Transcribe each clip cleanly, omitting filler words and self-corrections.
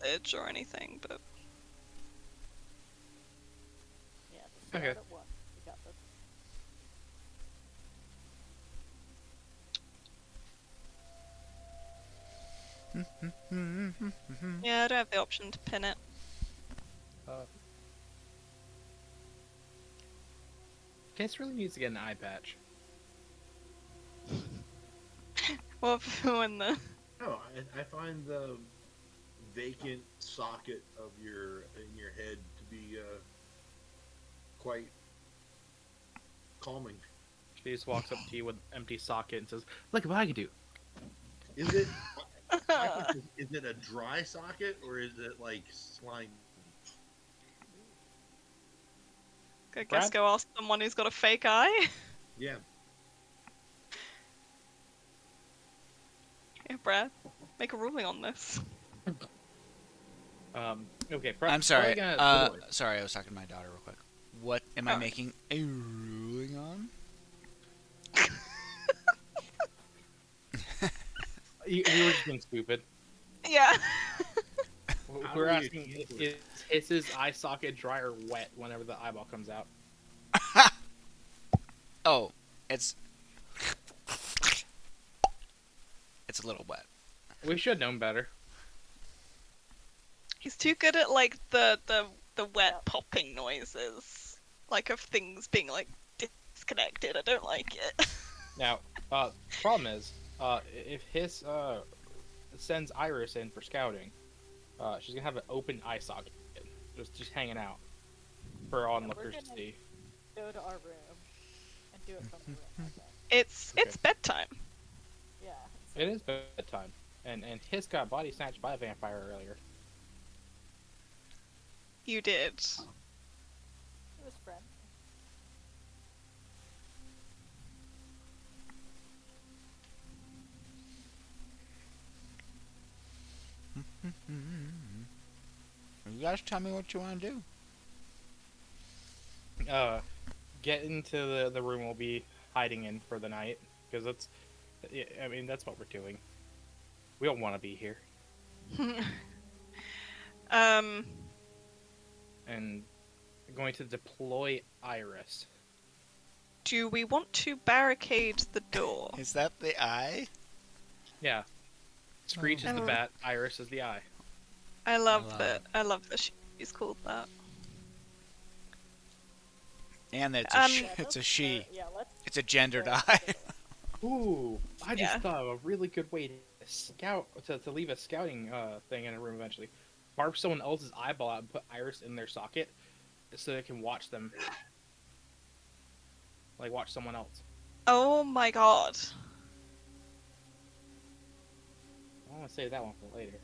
message or anything, but Yeah, just stay Okay. out at once. We got this. yeah, I don't have the option to pin it. Case really needs to get an eye patch. Well, when the No, I find the vacant socket of in your head to be quite calming. She just walks up to you with an empty socket and says, "Look what I can do." Is it? My question is it a dry socket or is it like slimy? I guess Brad? go ask someone who's got a fake eye. Yeah. Yeah, Brad, make a ruling on this. Okay. I'm sorry. Probably gonna- Sorry, I was talking to my daughter real quick. What am I Oh. making a ruling on? we were just being stupid. Yeah. We're How do asking, you- is his eye socket dry or wet whenever the eyeball comes out? Oh, it's a little wet. We should have known better. He's too good at like the wet popping noises, like of things being like disconnected. I don't like it. Now, problem is, if his sends Iris in for scouting, she's gonna have an open eye socket, just hanging out for onlookers to gonna- see. Go to our room and do it from the room. I think. It's bedtime. Yeah. It is bedtime, and his got body snatched by a vampire earlier. You did. It was friendly. You guys tell me what you want to do. Get into the room we'll be hiding in for the night, because I mean, that's what we're doing. We don't want to be here. Um, And going to deploy Iris. do we want to barricade the door? Is that the eye? Yeah. Screech is the Oh. bat, Iris is the eye. I love love that. it. I love that she's called that. And that Um, it's a she. Yeah, let's. It's a gendered go eye. to the- Ooh, I just Yeah. thought of a really good way to to leave a scouting thing in a room eventually. Barb someone else's eyeball out and put Iris in their socket so they can watch them. Like watch someone else. Oh my god. I want to save that one for later.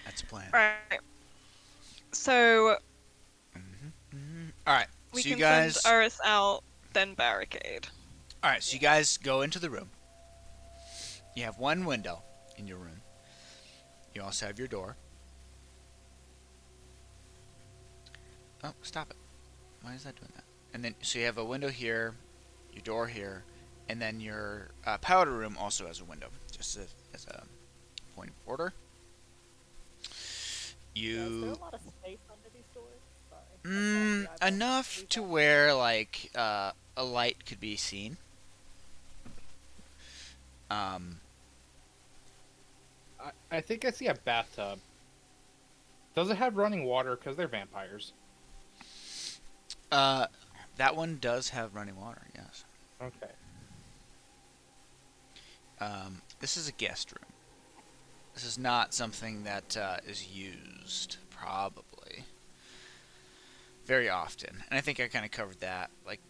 That's a plan. Right. So All right. we So you can guys. send Iris out, then barricade. All right. So you guys go into the room. You have one window in your room. You also have your door. Oh, stop it! Why is that doing that? And then, so you have a window here, your door here, and then your powder room also has a window, just as a point of order. Yeah, is there You a lot of space under these doors? Sorry. I thought the eyeball enough was to out. where like a light could be seen. I think I see a bathtub. Does it have running water? Because they're vampires. That one does have running water. Yes. Okay. This is a guest room. This is not something that is used probably very often, and I think I kind of covered that. Like,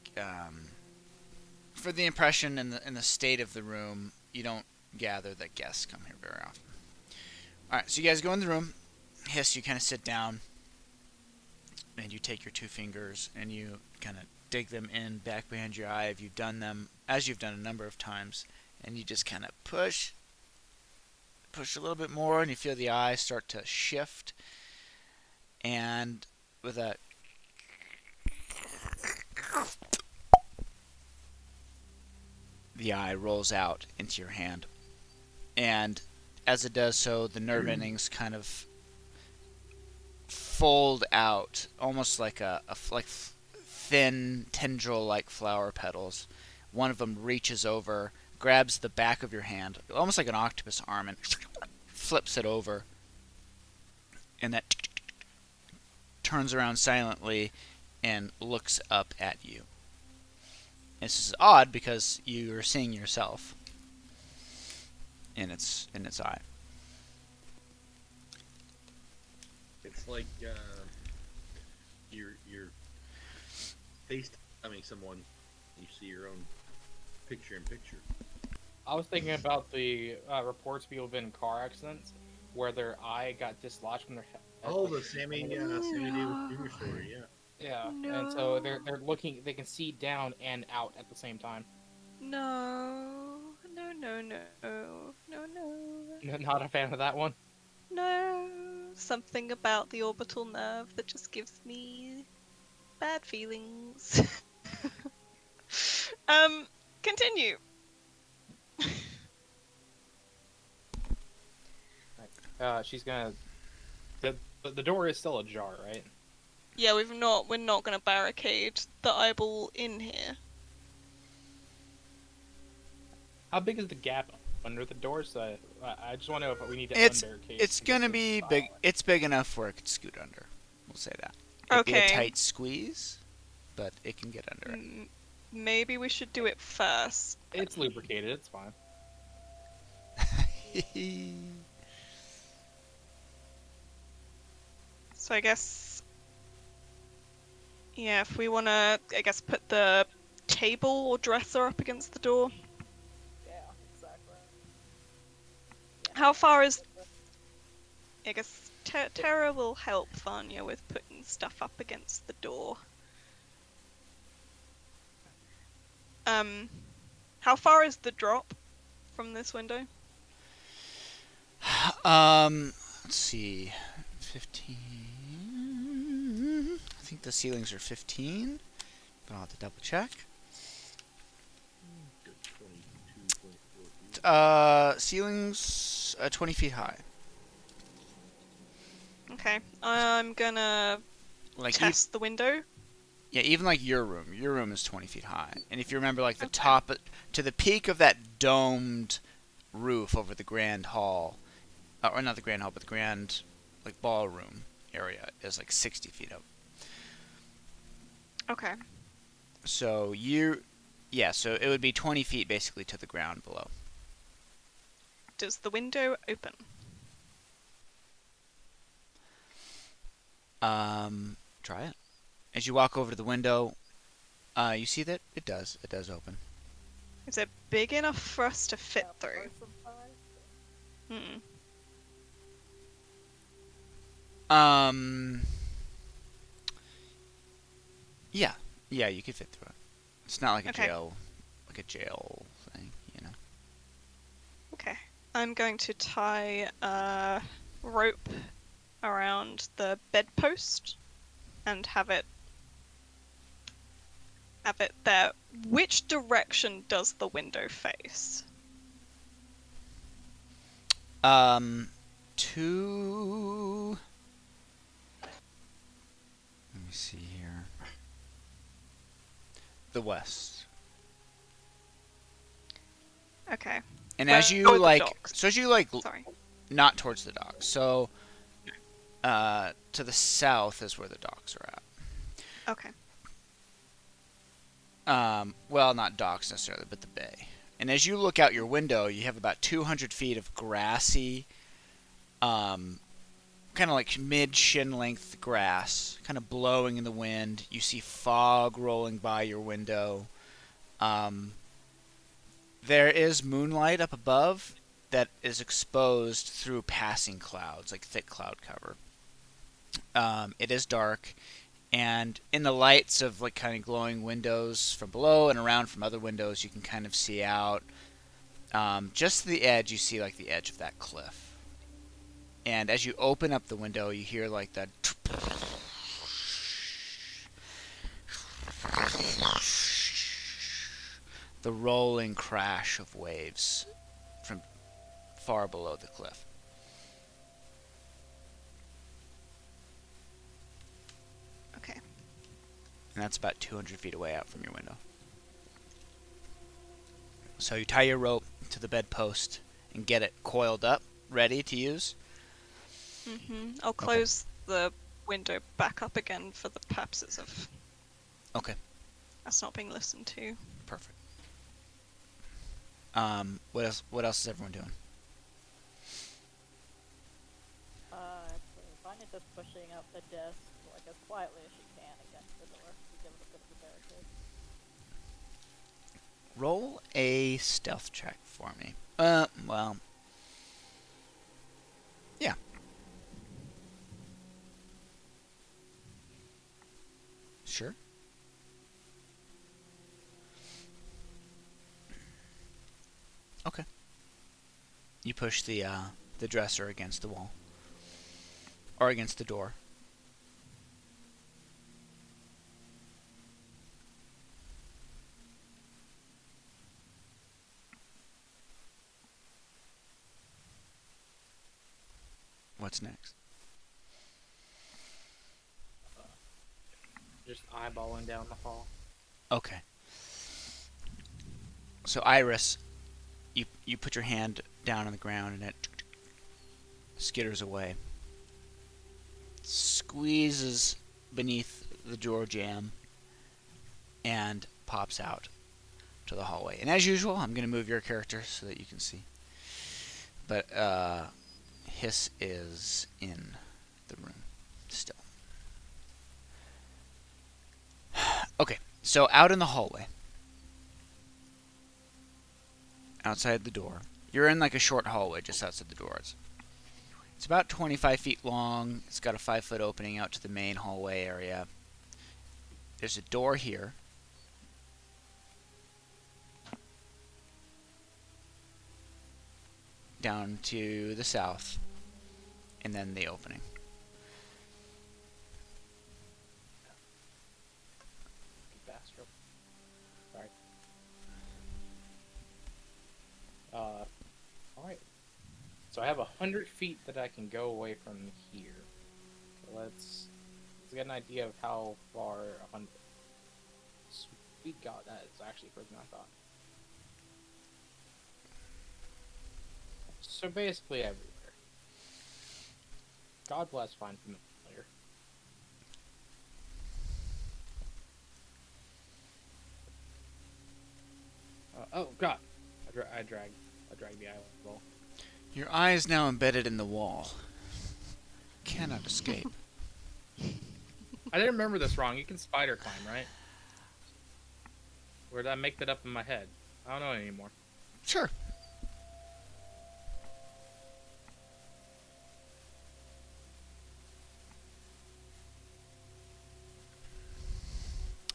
for the impression and the state of the room, you don't gather that guests come here very often. All right, so you guys go in the room. Hiss, you kind of sit down, and you take your two fingers and you kind of dig them in back behind your eye. If you've done them, as you've done a number of times, and you just kind of push a little bit more, and you feel the eye start to shift, and with a the eye rolls out into your hand, and as it does so, the nerve endings kind of fold out, almost like thin tendril-like flower petals. One of them reaches over, grabs the back of your hand, almost like an octopus arm, and flips it over. And that turns around silently and looks up at you. And this is odd because you are seeing yourself in its eye. It's like you're FaceTiming someone. You see your own picture in picture. I was thinking about the reports people have been in car accidents where their eye got dislodged from their head. Oh, the Sammy Davis Jr. story, yeah. Yeah, No. and so they're looking. They can see down and out at the same time. No. No, no, no. No, no. Not a fan of that one. No. Something about the orbital nerve that just gives me bad feelings. Continue. She's gonna. The door is still ajar, right? Yeah, we're not gonna barricade the eyeball in here. How big is the gap under the door? So I just want to know if we need to It's undercade. it's gonna be big. It's big enough where it could scoot under. We'll say that. It'd be a Okay. tight squeeze, but it can get under it. Maybe we should do it first. It's lubricated. It's fine. So I guess, yeah, if we want to, I guess, put the table or dresser up against the door. Yeah, exactly. How far is? I guess Tara will help Vanya with putting stuff up against the door. How far is the drop from this window? Let's see, 15. I think the ceilings are 15, but I'll have to double check. Good 22, 24 feet. Ceilings 20 feet high. Okay, I'm gonna Like test the window. yeah, even like your room. Your room is 20 feet high, and if you remember, like the Okay. top to the peak of that domed roof over the grand hall, or not the grand hall, but the grand like ballroom area is like 60 feet up. Okay. So so it would be 20 feet basically to the ground below. Does the window open? Try it. As you walk over to the window, you see that it does open. Is it big enough for us to fit Yeah, through? person size. Yeah, you could fit through it. It's not like a Okay. jail thing, you know. Okay. I'm going to tie a rope around the bedpost and have it there. Which direction does the window face? To let me see here. The west. Okay. And Well, as you toward the like, docks. so as you like, Sorry. not towards the docks. So, to the south is where the docks are at. Okay. Well, not docks necessarily, but the bay. And as you look out your window, you have about 200 feet of grassy, kind of like mid-shin length grass, kind of blowing in the wind. You see fog rolling by your window. There is moonlight up above that is exposed through passing clouds, like thick cloud cover. It is dark, and in the lights of like kind of glowing windows from below and around from other windows, you can kind of see out. Just to the edge, you see like the edge of that cliff. And as you open up the window, you hear like the rolling crash of waves from far below the cliff. Okay. And that's about 200 feet away out from your window. So you tie your rope to the bedpost and get it coiled up, ready to use. I'll close the window back up again for the purposes of Okay, us not being listened to. perfect. What else is everyone doing? Actually, Vanya's just pushing up the desk like as quietly as she can against the door to give it a bit of a barricade. Roll a stealth check for me. Well, yeah. Sure. Okay. You push the dresser against the wall. Or against the door. What's next? Just eyeballing down the hall. Okay. So Iris, you put your hand down on the ground and it skitters away. Squeezes beneath the door jamb and pops out to the hallway. And as usual, I'm going to move your character so that you can see. But Hiss is in the room still. Okay, so out in the hallway, outside the door, you're in like a short hallway just outside the doors. It's about 25 feet long. It's got a 5-foot opening out to the main hallway area. There's a door here. Down to the south, and then the opening. Bastard. Sorry. Alright. So I have 100 feet that I can go away from here. So let's get an idea of how far 100. Sweet God, that is actually further than I thought. So basically everywhere. God bless, find familiar. Oh God! I dragged the eyeball. Your eye is now embedded in the wall. Cannot escape. I didn't remember this wrong. You can spider climb, right? Or did I make that up in my head? I don't know anymore. Sure.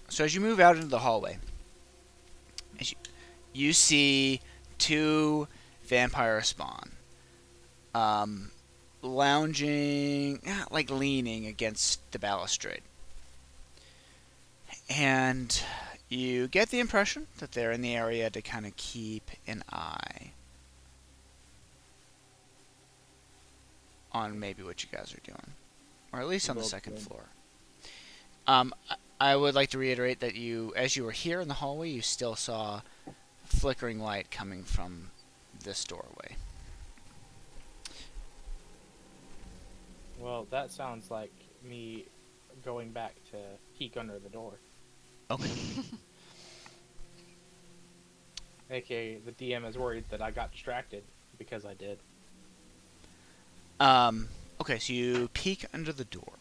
So as you move out into the hallway, you see two vampire spawn lounging, like leaning against the balustrade. And you get the impression that they're in the area to kind of keep an eye on maybe what you guys are doing. Or at least on the second floor. I would like to reiterate that as you were here in the hallway, you still saw flickering light coming from this doorway. Well, that sounds like me going back to peek under the door. Okay. AKA, the DM is worried that I got distracted because I did. Okay, so you peek under the door.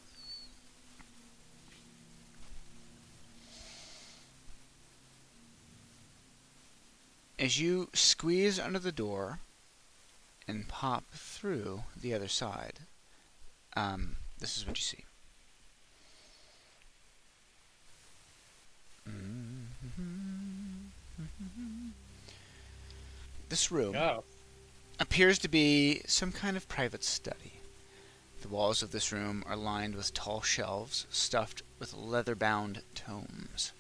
As you squeeze under the door and pop through the other side, this is what you see. This room appears to be some kind of private study. The walls of this room are lined with tall shelves stuffed with leather-bound tomes.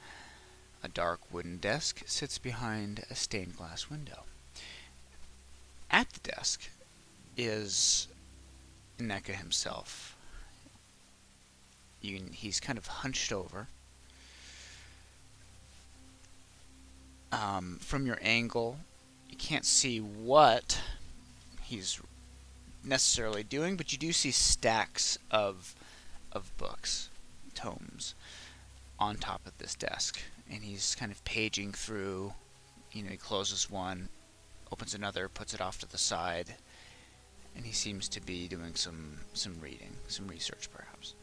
A dark wooden desk sits behind a stained glass window. At the desk is NECA himself. He's kind of hunched over. From your angle, you can't see what he's necessarily doing, but you do see stacks of books, tomes, on top of this desk, and he's kind of paging through. He closes one, opens another, puts it off to the side, and he seems to be doing some reading, some research perhaps.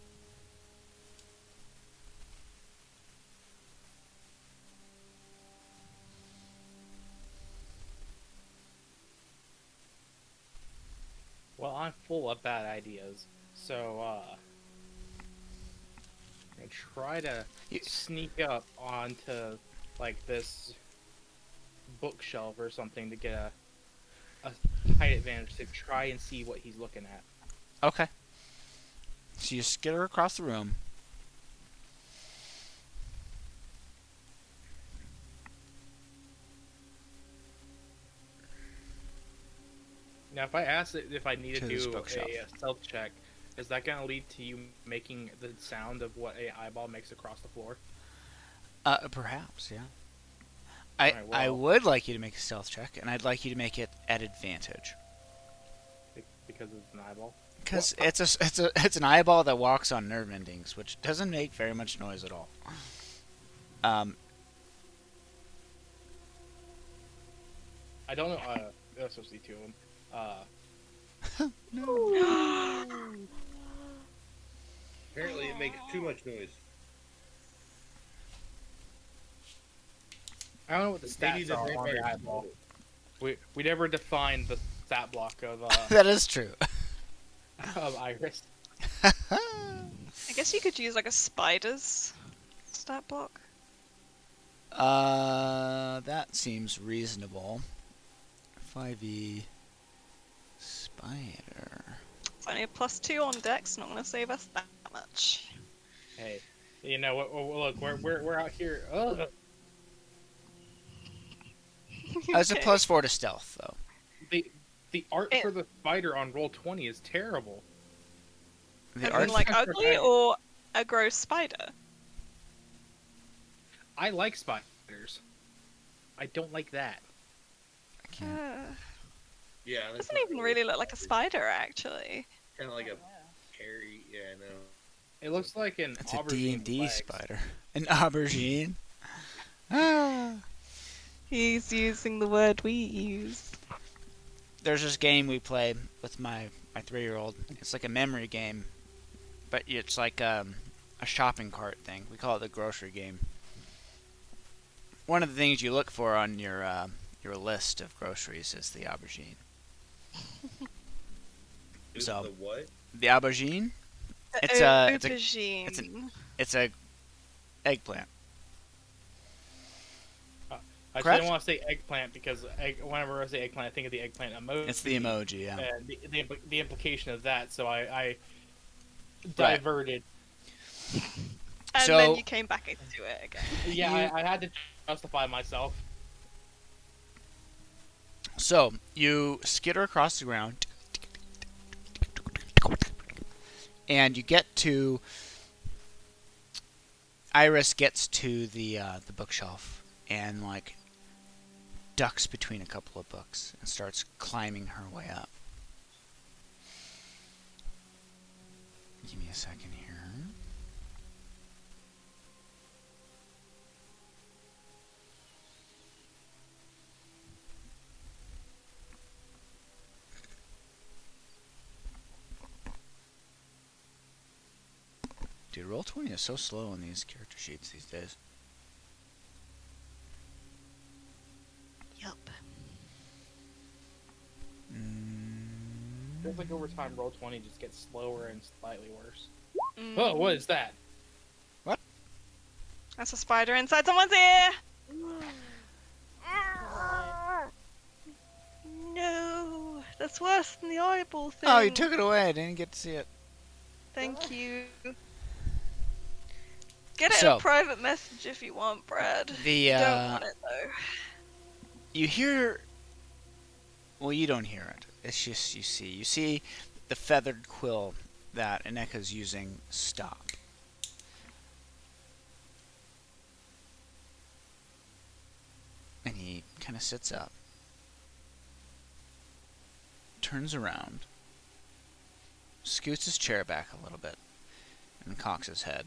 Well, I'm full of bad ideas, so I try to sneak up onto like this bookshelf or something to get a height advantage to try and see what he's looking at. Okay. So you skitter across the room. Now, if I ask if I need to To this do bookshelf. a stealth check, is that going to lead to you making the sound of what a eyeball makes across the floor? Perhaps, yeah. Alright, I well- would like you to make a stealth check, and I'd like you to make it at advantage. Because it's an eyeball? Because it's an eyeball that walks on nerve endings, which doesn't make very much noise at all. I don't know. There's supposed to be two of them. Apparently, it makes too much noise. I don't know what the Maybe stats the are on vampire the eyeball. We never defined the stat block of That is true. of Iris. I guess you could use like a spider's stat block. That seems reasonable. 5e spider. It's only a +2 on dex, not gonna save us that much. Hey, you know what? Look, we're out here. Ugh. It's a Okay. +4 to stealth, though. The art It- for the spider on Roll20 is terrible. The As art. in, like Art- ugly or a gross spider? I like spiders. I don't like that. I can't- Yeah, It that's doesn't even really look like a spider, actually. kind of like a Yeah. hairy. Yeah, no. It looks like an It's a aubergine D&D legs. spider. An aubergine. Ah. He's using the word we use. There's this game we play with my 3-year-old. It's like a memory game, but it's like a shopping cart thing. We call it the grocery game. One of the things you look for on your list of groceries is the aubergine. Is So- the what? The aubergine? The It's a- aubergine. It's a eggplant. I Correct? didn't want to say eggplant because whenever I say eggplant, I think of the eggplant emoji. It's the emoji, yeah. And the implication of that, so I diverted. And So- then you came back into it again. Yeah, You- I had to justify myself. So, you skitter across the ground, and you get to... Iris gets to the bookshelf, and, like, ducks between a couple of books, and starts climbing her way up. Give me a second here. Dude, Roll20 is so slow on these character sheets these days. Yup. Feels like over time, Roll20 just gets slower and slightly worse. Mm. Oh, what is that? That's a spider inside someone's ear! No! That's worse than the eyeball thing. Oh, you took it away. I didn't get to see it. Thank you. Get it in So- a private message if you want, Brad. The, You don't want it though. You hear... Well, you don't hear it. It's just you see the feathered quill that Aneka's using stop. And he kind of sits up, turns around, scoots his chair back a little bit, and cocks his head.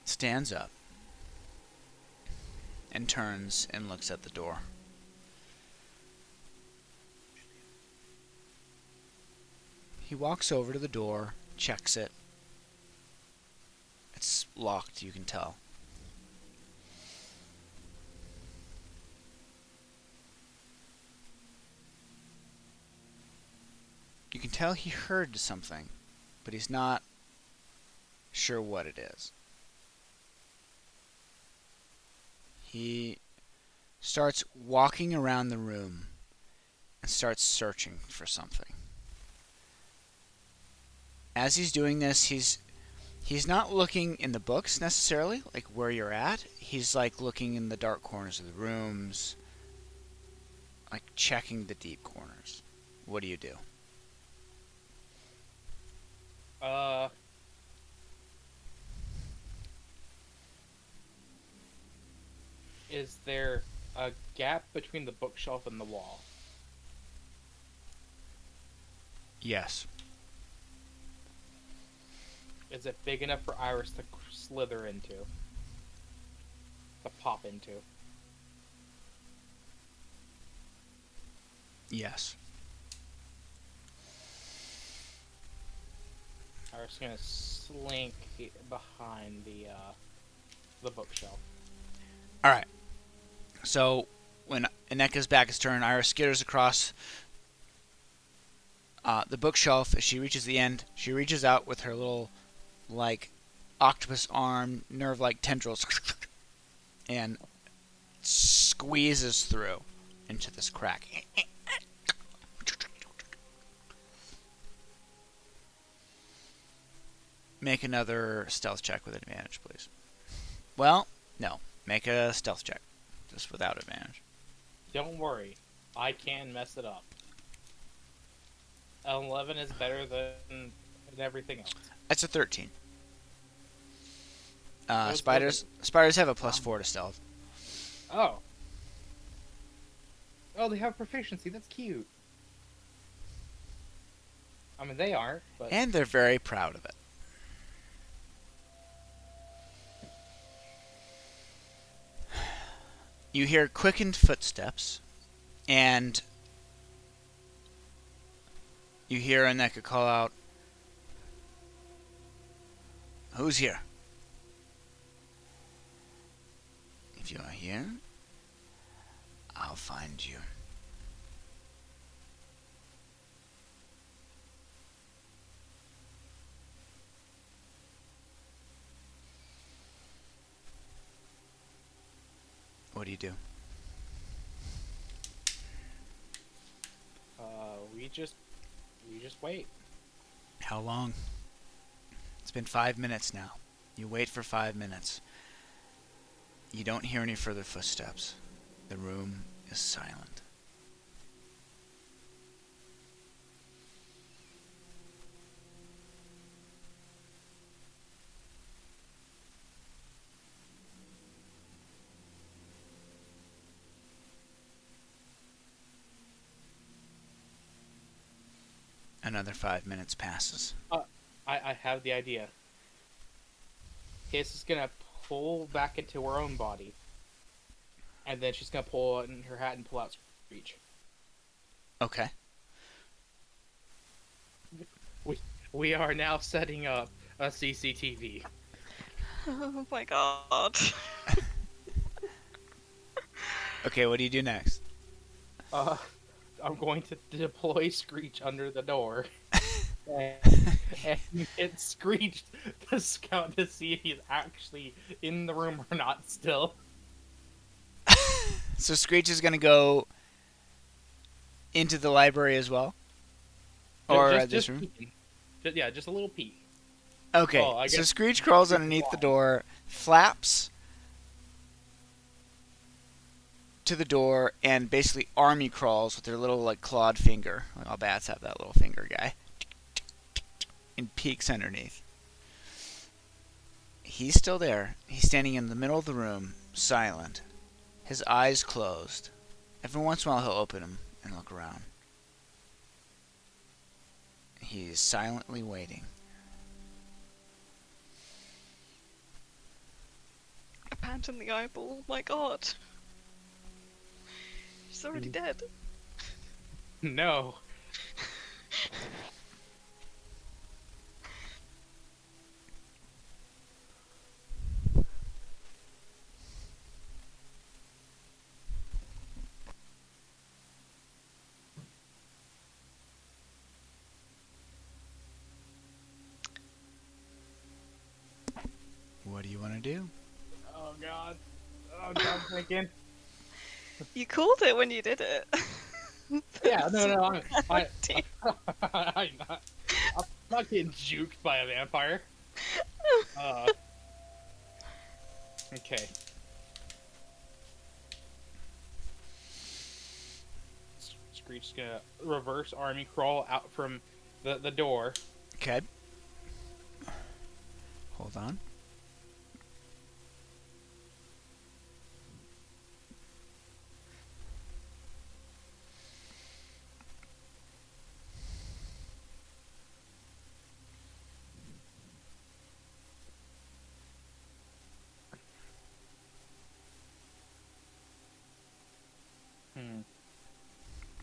Stands up and turns and looks at the door. He walks over to the door, checks it. It's locked, you can tell. You can tell he heard something, but he's not sure what it is. He starts walking around the room and starts searching for something. As he's doing this, he's not looking in the books necessarily, like where you're at. He's like looking in the dark corners of the rooms, like checking the deep corners. What do you do? Is there a gap between the bookshelf and the wall? Yes. Is it big enough for Iris to slither into? To pop into? Yes. Iris is gonna slink behind the bookshelf. Alright. So, when Aneka's back is turned, Iris skitters across the bookshelf. As she reaches the end, she reaches out with her little, like, octopus arm, nerve-like tendrils, and squeezes through into this crack. Make another stealth check with advantage, please. Well, no. Make a stealth check, just without advantage. Don't worry, I can mess it up. 11 is better than everything else. That's a 13. What's Spiders have a +4 to stealth. Oh. Oh, they have proficiency. That's cute. I mean, they aren't, but... And they're very proud of it. You hear quickened footsteps, and you hear Aneka call out, "Who's here? If you are here, I'll find you." What do you do? We just wait. How long? It's been 5 minutes now. You wait for 5 minutes. You don't hear any further footsteps. The room is silent. Another 5 minutes passes. I have the idea. Hiss is gonna pull back into her own body. And then she's gonna pull in her hat and pull out Screech. Okay. We are now setting up a CCTV. Oh my god. Okay, what do you do next? I'm going to deploy Screech under the door. and get Screech to scout to see if he's actually in the room or not still. So Screech is going to go into the library as well? Or Just this room? peeking. Just a little peek. Okay, Oh, I so guess- Screech crawls underneath the door, flaps to the door, and basically army crawls with their little like clawed finger. Like all bats have that little finger guy. And peeks underneath. He's still there. He's standing in the middle of the room, silent. His eyes closed. Every once in a while he'll open them and look around. He's silently waiting. A pant in the eyeball. My God. She's already dead. No. What do you want to do? Oh God. Oh God, I'm thinking. You called it when you did it. Yeah, no. Deep. I'm not getting juked by a vampire. Okay. Screech's gonna reverse army crawl out from the door. Okay. Hold on.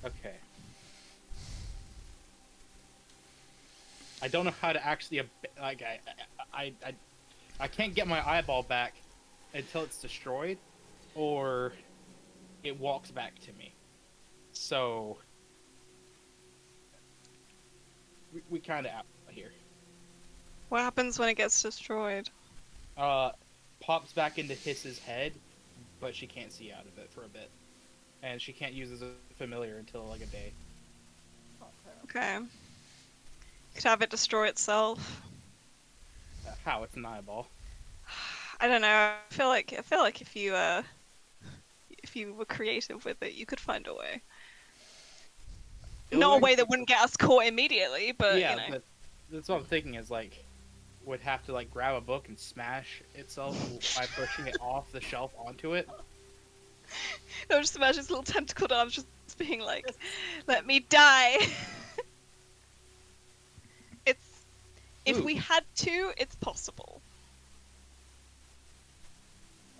Okay. I don't know how to actually like I can't get my eyeball back until it's destroyed, or it walks back to me. So we kind of out here. What happens when it gets destroyed? Pops back into Hiss's head, but she can't see out of it for a bit, and she can't use it as a familiar until like a day. Oh, terrible. Okay. Could have it destroy itself. How? It's an eyeball. I don't know. I feel like if you were creative with it, you could find a way. Not a way that wouldn't get us caught immediately, but yeah, you know. but that's what I'm thinking is like would have to like grab a book and smash itself by pushing it off the shelf onto it. No, just imagine his little tentacled arms just being like, "Let me die." If Ooh. we had to, it's possible.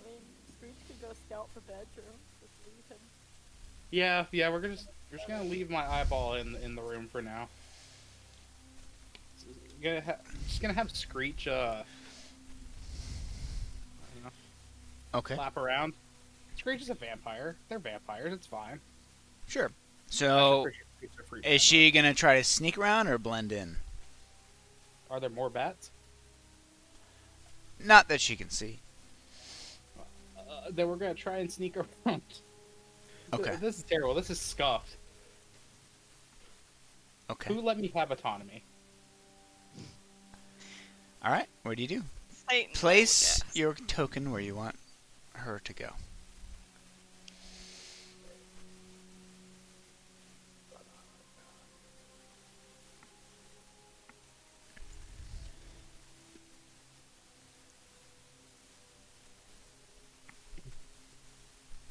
I mean, Screech could go scout the bedroom. Just leave him. Yeah, we're just gonna leave my eyeball in the room for now. Just gonna have Screech Okay. flap around. Screech is a vampire. They're vampires. It's fine. Sure. I'm So, pretty sure Screech are free is vampires. she gonna try to sneak around or blend in? Are there more bats? Not that she can see. Then we're gonna try and sneak around. Okay. This is terrible. This is scuffed. Okay. Who let me have autonomy? All right. What do you do? Satan, Place yes. your token where you want her to go.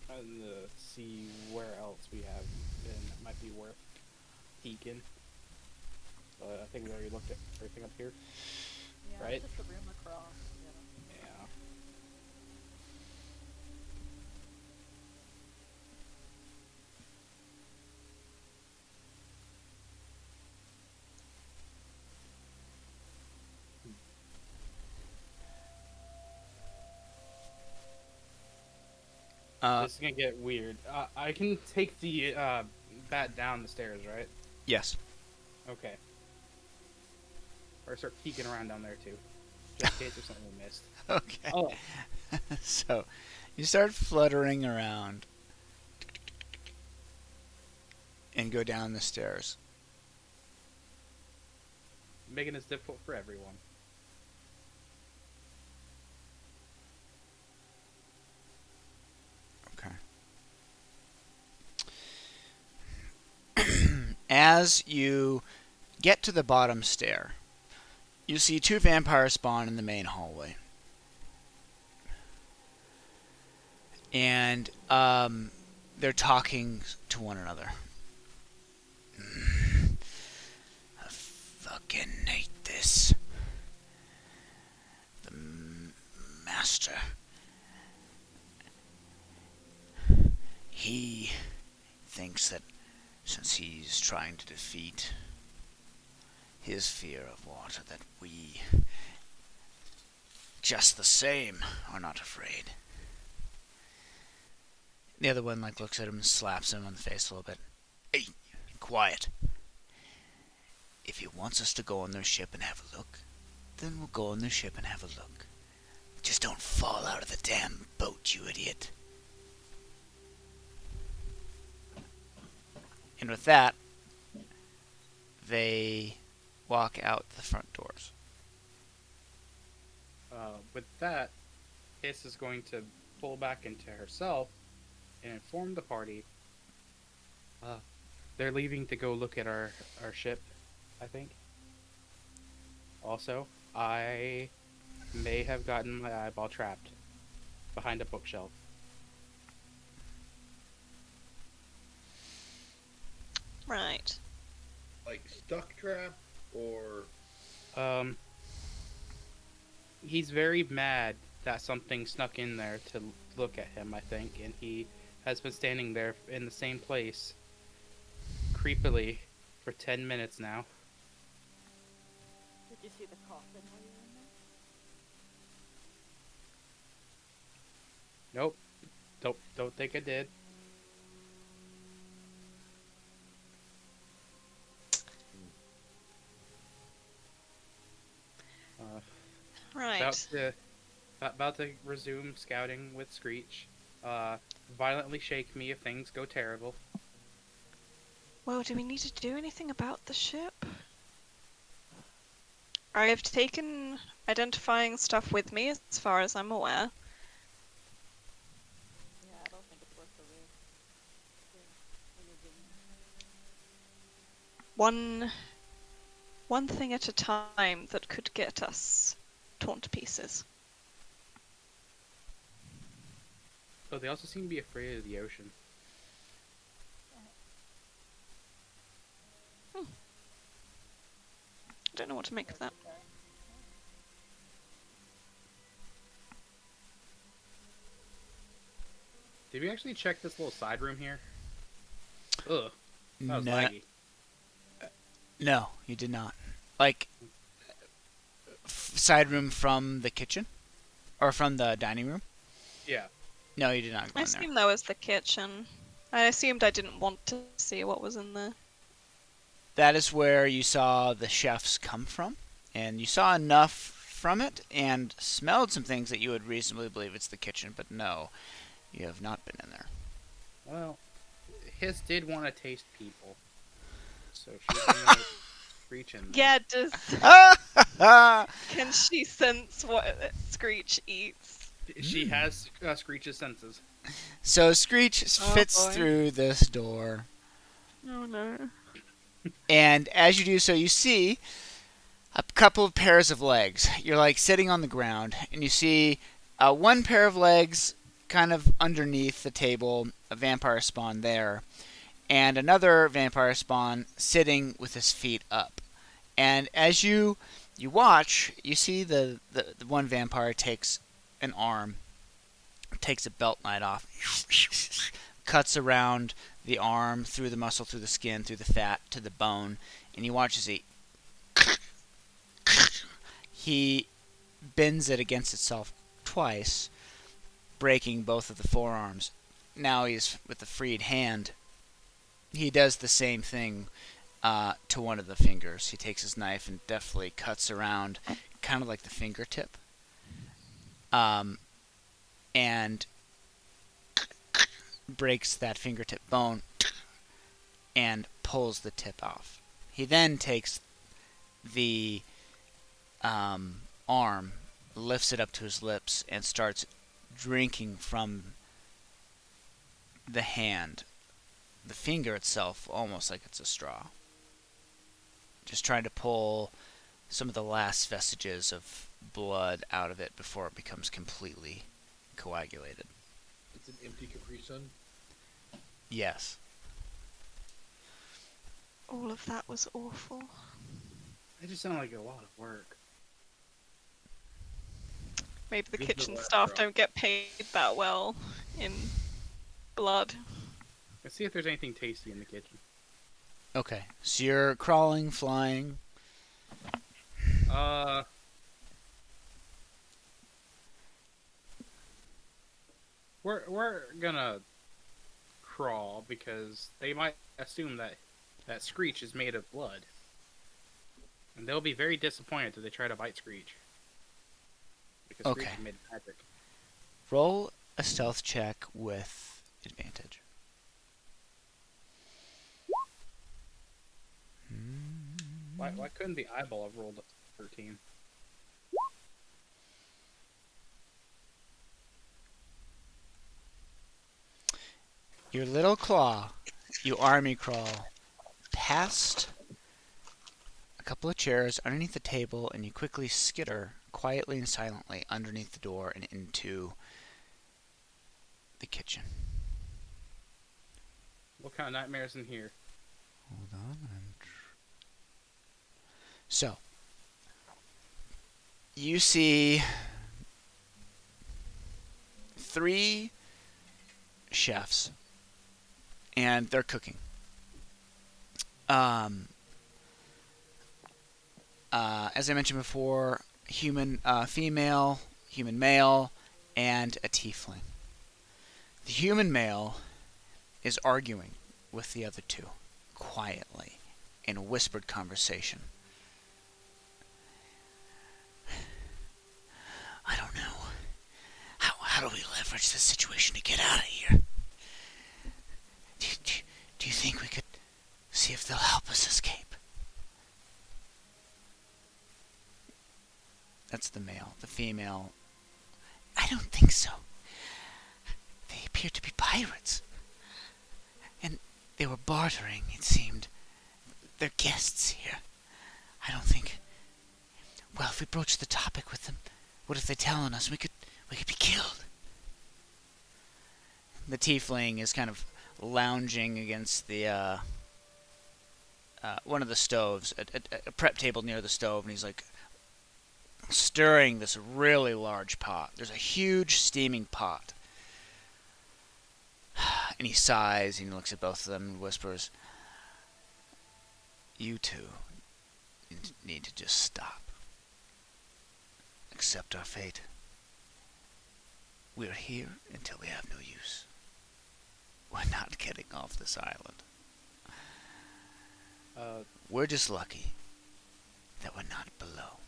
Trying to see where else we have been that might be worth peeking. I think we already looked at everything up here. Yeah, Right. it's just a room across. You know. Yeah. This is gonna get weird. I can take the bat down the stairs, right? Yes. Okay. Or start peeking around down there too, just in case there's something we missed. Okay. Oh, So, you start fluttering around and go down the stairs. making this difficult for everyone. As you get to the bottom stair, you see two vampires spawn in the main hallway. And they're talking to one another. I fucking hate this. The master. He thinks that since he's trying to defeat his fear of water, that we, just the same, are not afraid. The other one looks at him and slaps him on the face a little bit. Hey, quiet. If he wants us to go on their ship and have a look, then we'll go on their ship and have a look. Just don't fall out of the damn boat, you idiot. And with that, they walk out the front doors. With that, Hiss is going to pull back into herself and inform the party. They're leaving to go look at our ship, I think. Also, I may have gotten my eyeball trapped behind a bookshelf. Right. Like stuck trap or He's very mad that something snuck in there to look at him, I think, and he has been standing there in the same place creepily for 10 minutes now. Did you see the coffin while you were in there? Nope. Don't think I did. Right. About to resume scouting with Screech. Violently shake me if things go terrible. Well, do we need to do anything about the ship? I have taken identifying stuff with me, as far as I'm aware. Yeah, I don't think it's worth the risk. One thing at a time that could get us torn to pieces. Oh, they also seem to be afraid of the ocean. I don't know what to make of that. Did we actually check this little side room here? Ugh. That was No. laggy. No, you did not. Side room from the kitchen? Or from the dining room? Yeah. No, you did not go I in there. assumed that was the kitchen. I assumed I didn't want to see what was in there. That is where you saw the chefs come from. And you saw enough from it and smelled some things that you would reasonably believe it's the kitchen. But no, you have not been in there. Well, Hiss did want to taste people. So she's gonna Screech in there. Yeah, can she sense what Screech eats? She has Screech's senses. So Screech fits boy. through this door. Oh no. And as you do so, you see a couple of pairs of legs. You're sitting on the ground, and you see one pair of legs kind of underneath the table, a vampire spawn there, and another vampire spawn sitting with his feet up. And as you watch, you see the one vampire takes an arm, takes a belt knife off, cuts around the arm, through the muscle, through the skin, through the fat, to the bone, and you watch as he bends it against itself twice, breaking both of the forearms. Now he's with a freed hand. He does the same thing to one of the fingers. He takes his knife and deftly cuts around, kind of like the fingertip, and breaks that fingertip bone and pulls the tip off. He then takes the arm, lifts it up to his lips, and starts drinking from the hand, the finger itself, almost like it's a straw. just trying to pull some of the last vestiges of blood out of it before it becomes completely coagulated. It's an empty Capri Sun. Yes. All of that was awful. It just sounded like a lot of work. Maybe the This is the kitchen last staff drop. don't get paid that well in blood. Let's see if there's anything tasty in the kitchen. Okay. So you're crawling, flying. We're gonna crawl because they might assume that Screech is made of blood, and they'll be very disappointed if they try to bite Screech. Because Screech Okay. is made of magic. Roll a stealth check with advantage. Why couldn't the eyeball have rolled 13? Your little claw, you army crawl past a couple of chairs underneath the table, and you quickly skitter quietly and silently underneath the door and into the kitchen. What kind of nightmares in here? Hold on. So, you see 3 chefs, and they're cooking. As I mentioned before, human female, human male, and a tiefling. The human male is arguing with the other 2, quietly, in a whispered conversation. I don't know. How do we leverage this situation to get out of here? Do you think we could see if they'll help us escape? That's the male. The female, I don't think so. They appear to be pirates. And they were bartering, it seemed. They're guests here. I don't think... Well, if we broach the topic with them, what if they tell on us? We could be killed. The tiefling is kind of lounging against the one of the stoves, a prep table near the stove, and he's like stirring this really large pot. There's a huge steaming pot. And he sighs and he looks at both of them and whispers, "You two need to just stop. Accept our fate. We're here until we have no use. We're not getting off this island. We're just lucky that we're not below."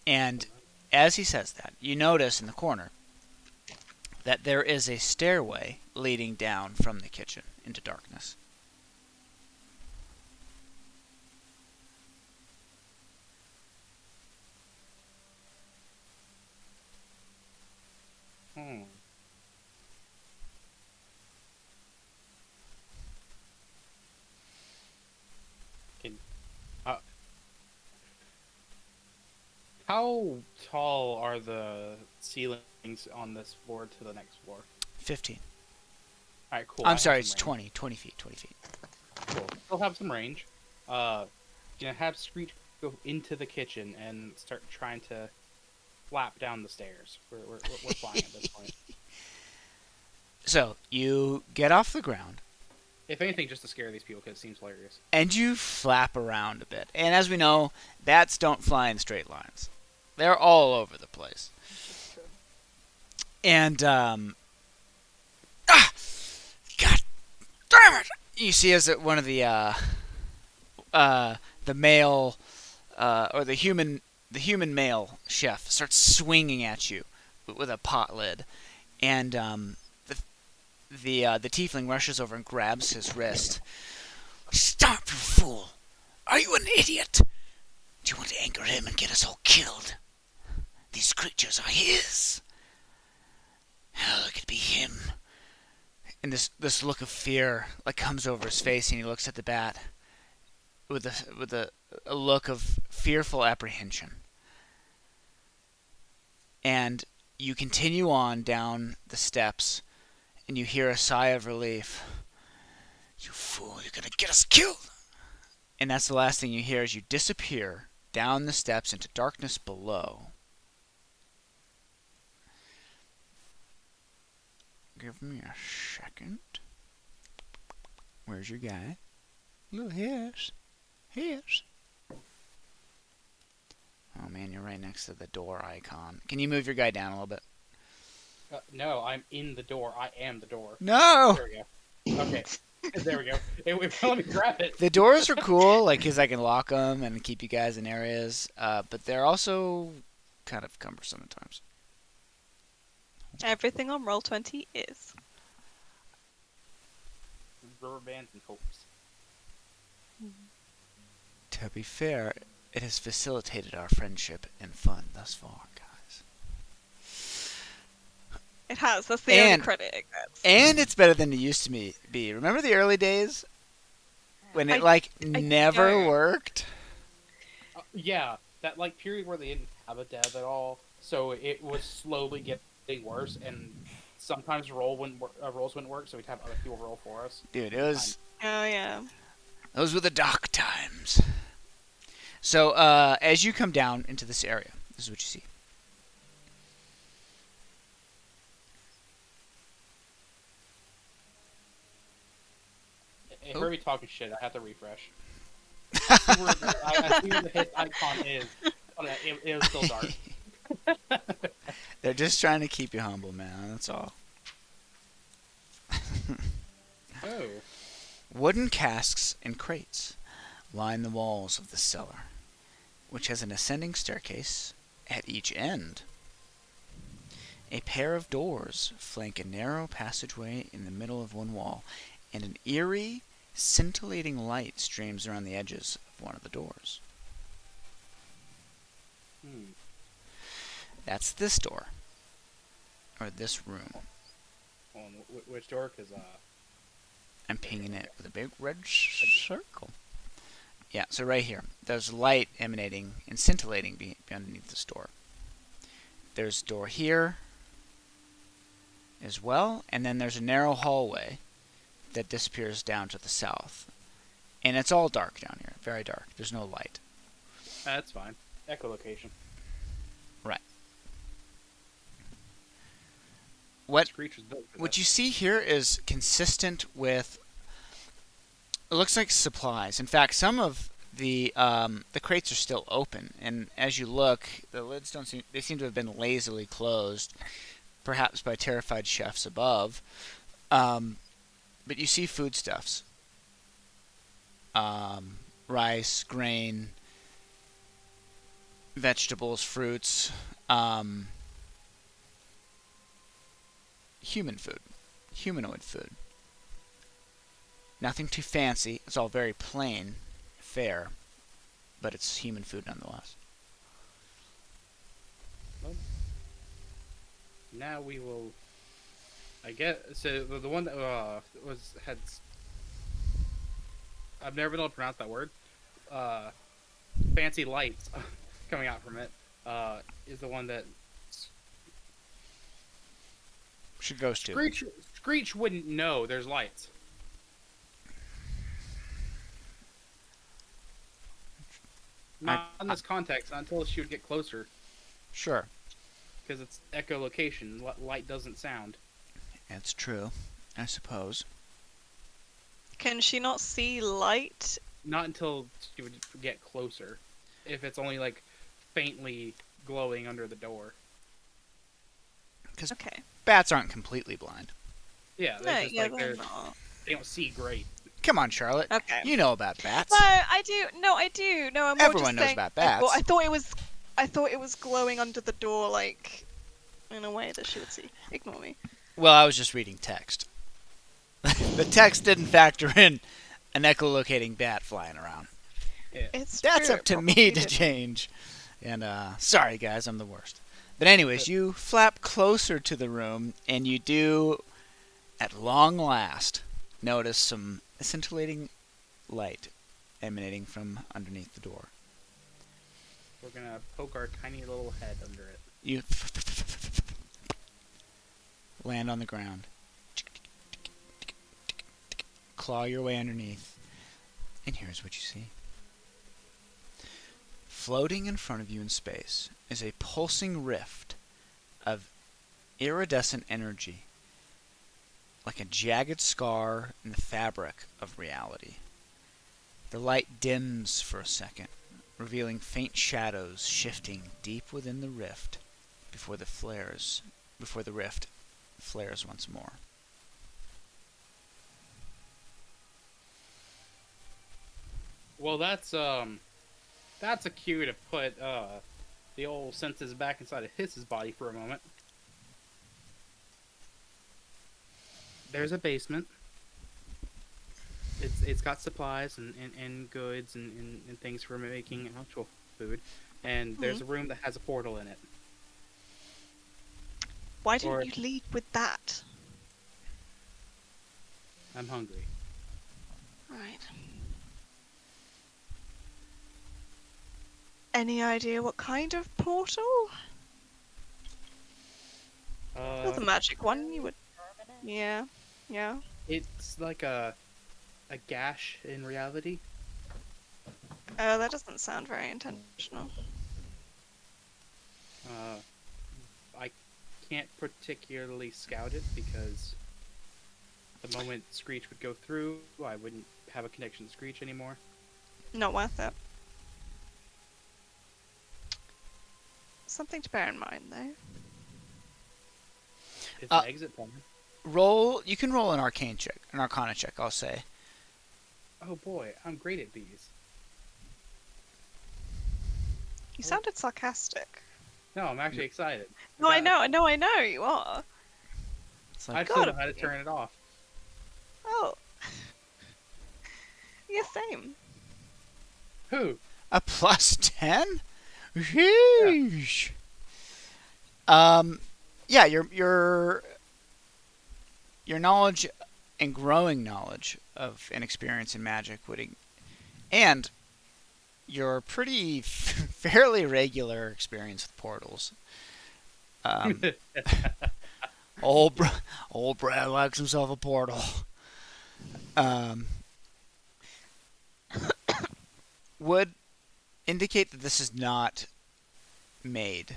And as he says that, you notice in the corner that there is a stairway leading down from the kitchen into darkness. How tall are the ceilings on this floor to the next floor? 15. All right, cool. I'm sorry, it's 20. 20 feet. 20 feet. Cool. Still have some range. Gonna have Screech go into the kitchen and start trying to flap down the stairs. We're flying at this point. So, you get off the ground, If anything, just to scare these people because it seems hilarious. and you flap around a bit. And as we know, bats don't fly in straight lines. They're all over the place. It's true. And, God damn it! You see as that one of the male, or the human male chef starts swinging at you with a pot lid. And, the tiefling rushes over and grabs his wrist. "Stop, you fool! Are you an idiot? Do you want to anger him and get us all killed? These creatures are his. Hell, it could be him." And this look of fear like comes over his face, and he looks at the bat. a look of fearful apprehension. And you continue on down the steps, and you hear a sigh of relief. You fool, you're gonna get us killed! And that's the last thing you hear as you disappear down the steps into darkness below. Give me a second. Where's your guy? Look, here's. Oh man, you're right next to the door icon. Can you move your guy down a little bit? No, I'm in the door. I am the door. No! There we go. Okay. There we go. It won't let me grab it. The doors are cool, like, because I can lock them and keep you guys in areas, but they're also kind of cumbersome at times. Everything on Roll20 is. Rubber bands and hopes. To be fair, it has facilitated our friendship and fun thus far, guys. It has. That's the only And- credit it gets. And it's better than it used to be. Remember the early days? When it, never don't. worked? Yeah, that like period where they didn't have a dev at all, so it was slowly getting worse, and sometimes rolls wouldn't work, so we'd have other people roll for us. Dude, it was... Oh, yeah. Those were the dark times. So, as you come down into this area, this is what you see. Hey, Oh. Herbie talking shit. I have to refresh. I see where the hit icon is. Oh, it was still dark. They're just trying to keep you humble, man. That's all. Oh. Wooden casks and crates line the walls of the cellar, which has an ascending staircase at each end. A pair of doors flank a narrow passageway in the middle of one wall, and an eerie, scintillating light streams around the edges of one of the doors. That's this door. Or this room. Hold on, which door? Because I'm pinging it with a big red circle. Yeah, so right here. There's light emanating and scintillating underneath this door. There's a door here as well, and then there's a narrow hallway that disappears down to the south. And it's all dark down here. Very dark. There's no light. that's fine. Echolocation. Right. What Screech was built for What that. you see here is consistent with, it looks like supplies. In fact, some of the crates are still open, and as you look, the lids they seem to have been lazily closed, perhaps by terrified chefs above. But you see foodstuffs, rice, grain, vegetables, fruits, human food, humanoid food. Nothing too fancy. It's all very plain fare, but it's human food nonetheless. Now we will. I guess so. The one that had. I've never been able to pronounce that word. Fancy lights coming out from it is the one that Should goes to. Screech wouldn't know there's lights. Not in this context, not until she would get closer, Sure, because it's echolocation. Light doesn't sound. that's true, I suppose. Can she not see light? Not until she would get closer. If it's only like faintly glowing under the door. Because Okay. bats aren't completely blind. Yeah, No, they're just yeah, like they're not. they don't see great. Come on, Charlotte. Okay. You know about bats. No, I do. No, I do. No, I'm more Everyone just knows saying, about I bats. thought it was glowing under the door, like in a way that she would see. Ignore me. Well, I was just reading text. The text didn't factor in an echolocating bat flying around. It's That's true, up it to probably me to did. change. And, sorry guys, I'm the worst. But anyways, you flap closer to the room, and you do, at long last, notice some scintillating light emanating from underneath the door. We're gonna poke our tiny little head under it. You land on the ground. Claw your way underneath. And here's what you see. Floating in front of you in space is a pulsing rift of iridescent energy, like a jagged scar in the fabric of reality. The light dims for a second, revealing faint shadows shifting deep within the rift before the rift flares once more. Well, that's a cue to put the old senses back inside of his body for a moment. There's a basement. It's got supplies and goods and things for making actual food. And there's a room that has a portal in it. Why didn't you lead with that? I'm hungry. Right. Any idea what kind of portal? Well, the magic one, you would. Yeah, yeah. It's like a gash in reality. Oh, that doesn't sound very intentional. I can't particularly scout it because the moment Screech would go through, I wouldn't have a connection to Screech anymore. Not worth it. Something to bear in mind, though. It's an exit point. You can roll an arcana check, I'll say. Oh boy, I'm great at these. You sounded sarcastic. No, I'm actually excited. No, I know, you are. It's I like, still know how to turn it off. Oh. Yeah, same. Who? a plus 10? Sheesh. Yeah, your knowledge and growing knowledge of and experience in magic and your pretty fairly regular experience with portals. Old Brad likes himself a portal. Would indicate that this is not made.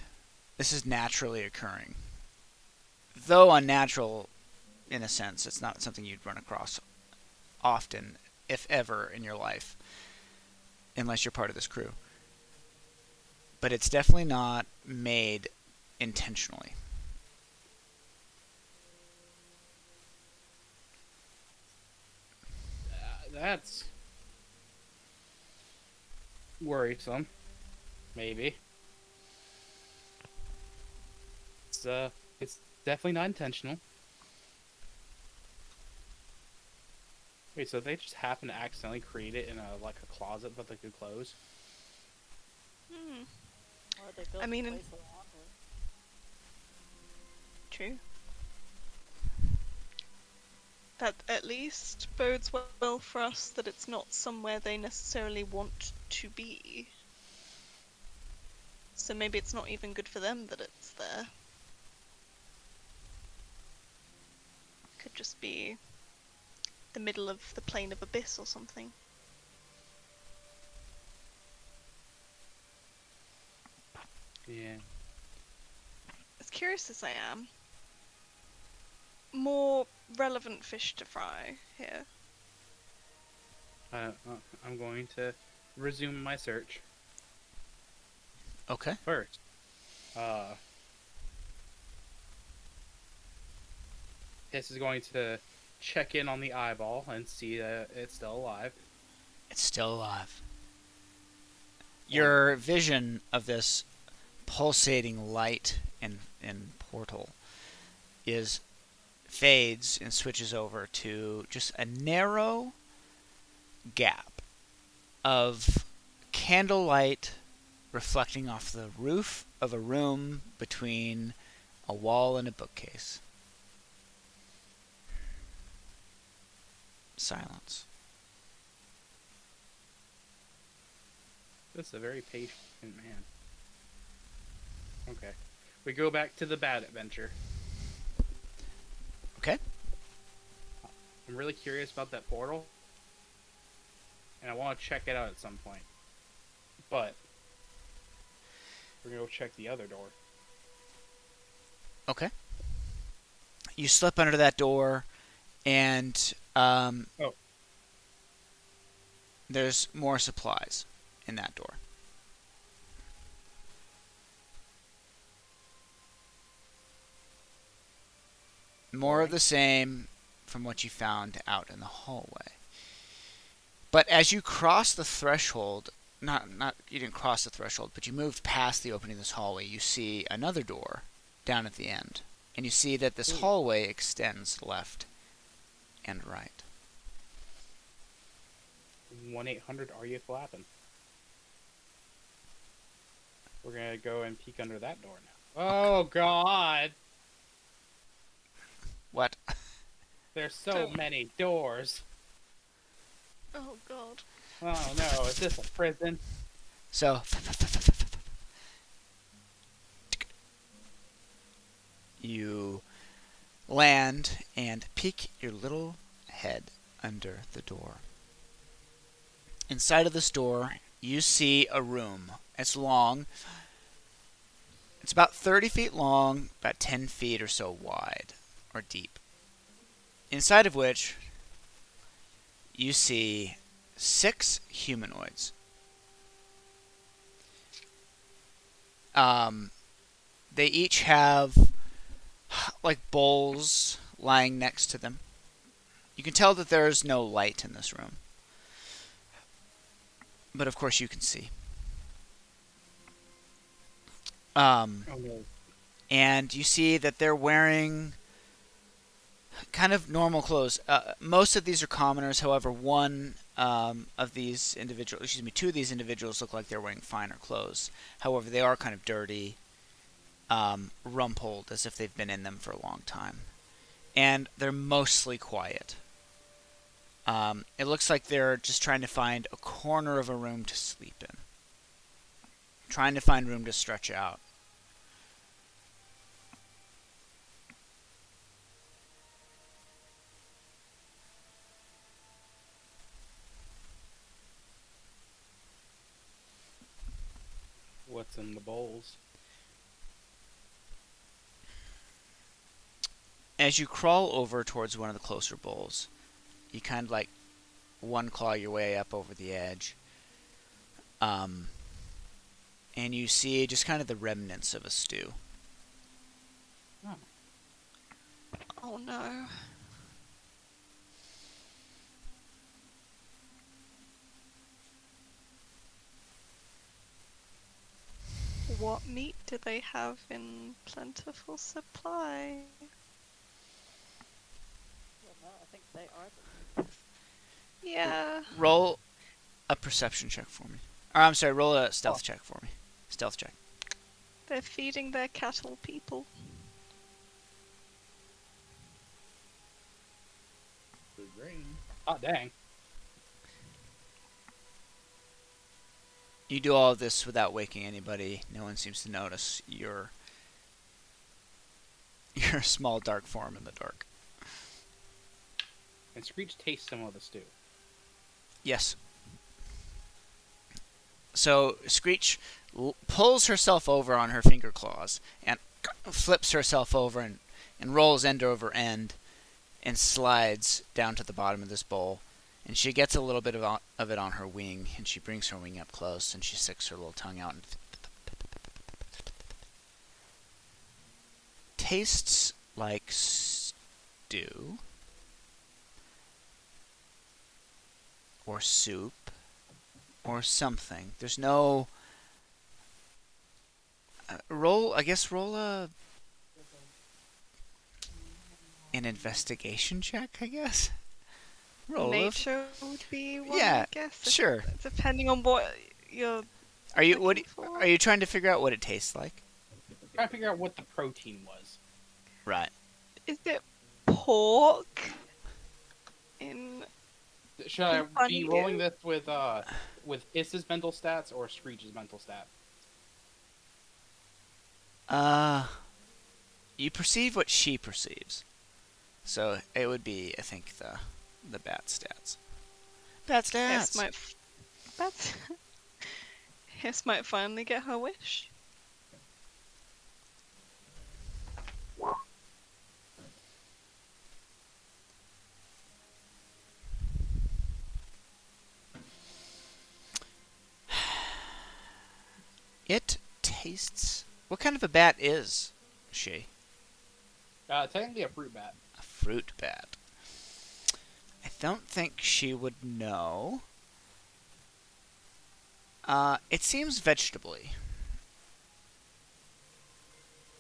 This is naturally occurring. Though unnatural in a sense, it's not something you'd run across often, if ever, in your life, unless you're part of this crew. But it's definitely not made intentionally. That's worrisome. Maybe. It's definitely not intentional. Wait, so they just happen to accidentally create it in a closet that they could close? Hmm. Or they built I mean, a place around it. True. That at least bodes well for us that it's not somewhere they necessarily want to be. So maybe it's not even good for them that it's there. Could just be the middle of the plane of abyss or something. Yeah. As curious as I am, more relevant fish to fry here. I'm going to resume my search. Okay. First, Hiss is going to check in on the eyeball and see that it's still alive. It's still alive. Your vision of this pulsating light and portal fades and switches over to just a narrow gap of candlelight reflecting off the roof of a room between a wall and a bookcase. Silence. This is a very patient man. Okay. We go back to the bad adventure. Okay. I'm really curious about that portal. And I want to check it out at some point. But we're going to go check the other door. Okay. You slip under that door, and there's more supplies in that door. More of the same from what you found out in the hallway. But as you cross the threshold, not you didn't cross the threshold, but you moved past the opening of this hallway, you see another door down at the end. And you see that this hallway extends left and right. 1-800 Are You Flapping? We're going to go and peek under that door now. Oh, God! What? There's so many doors. Oh god. Oh no, is this a prison? So, you land and peek your little head under the door. Inside of this door, you see a room. It's long. It's about 30 feet long, about 10 feet or so wide, or deep. Inside of which, you see 6 humanoids. They each have like bowls lying next to them. You can tell that there is no light in this room. But of course you can see. Oh no. And you see that they're wearing kind of normal clothes. Most of these are commoners. However, two of these individuals look like they're wearing finer clothes. However, they are kind of dirty, rumpled, as if they've been in them for a long time. And they're mostly quiet. It looks like they're just trying to find a corner of a room to sleep in. Trying to find room to stretch out. What's in the bowls? As you crawl over towards one of the closer bowls, you kind of like one claw your way up over the edge. And you see just kind of the remnants of a stew. Oh no. What meat do they have in plentiful supply? Well, no, I think they are the Yeah. Roll a perception check for me. Or I'm sorry, roll a stealth check for me. Stealth check. They're feeding their cattle people. Good rain. Oh, dang. You do all of this without waking anybody. No one seems to notice your small dark form in the dark. And Screech tastes some of the stew. Yes. So Screech pulls herself over on her finger claws and flips herself over and rolls end over end and slides down to the bottom of this bowl. And she gets a little bit of it on her wing, and she brings her wing up close, and she sticks her little tongue out and tastes like stew or soup or something. There's no roll an investigation check, I guess. Roll Nature would be one, Yeah, I guess. sure. Depending on what you're Are you looking for. are you trying to figure out what it tastes like? Trying to figure out what the protein was. Right. Is it pork? In Should I be Funny rolling dude. this with with Hiss's mental stats or Screech's mental stats? You perceive what she perceives. So it would be, I think, the bat stats. Bat Hiss stats. might. That's. Hiss might finally get her wish. It tastes. What kind of a bat is she? Technically a fruit bat. A fruit bat. I don't think she would know. It seems vegetably.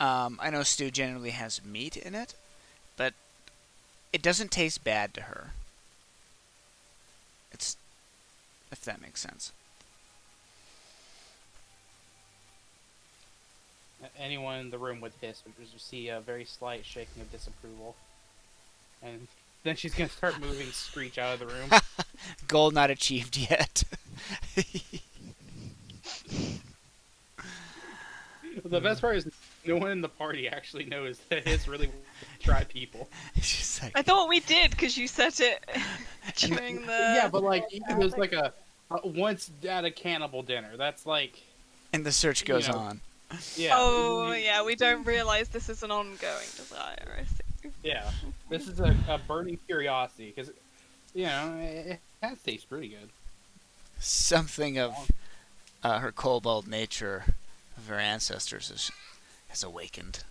I know stew generally has meat in it, but it doesn't taste bad to her. It's, if that makes sense. Anyone in the room with Hiss would just see a very slight shaking of disapproval. And then she's going to start moving Screech out of the room. Goal not achieved yet. The best part is no one in the party actually knows that Hiss really wants to try people. She's like, I thought we did because you said it during the. Yeah, but like, it was like a once at a cannibal dinner. That's like... and the search goes you know, on. Yeah. Oh, yeah, we don't realize this is an ongoing desire, I see. Yeah. This is a burning curiosity, because, you know, it has tastes pretty good. Something of her kobold nature of her ancestors has awakened.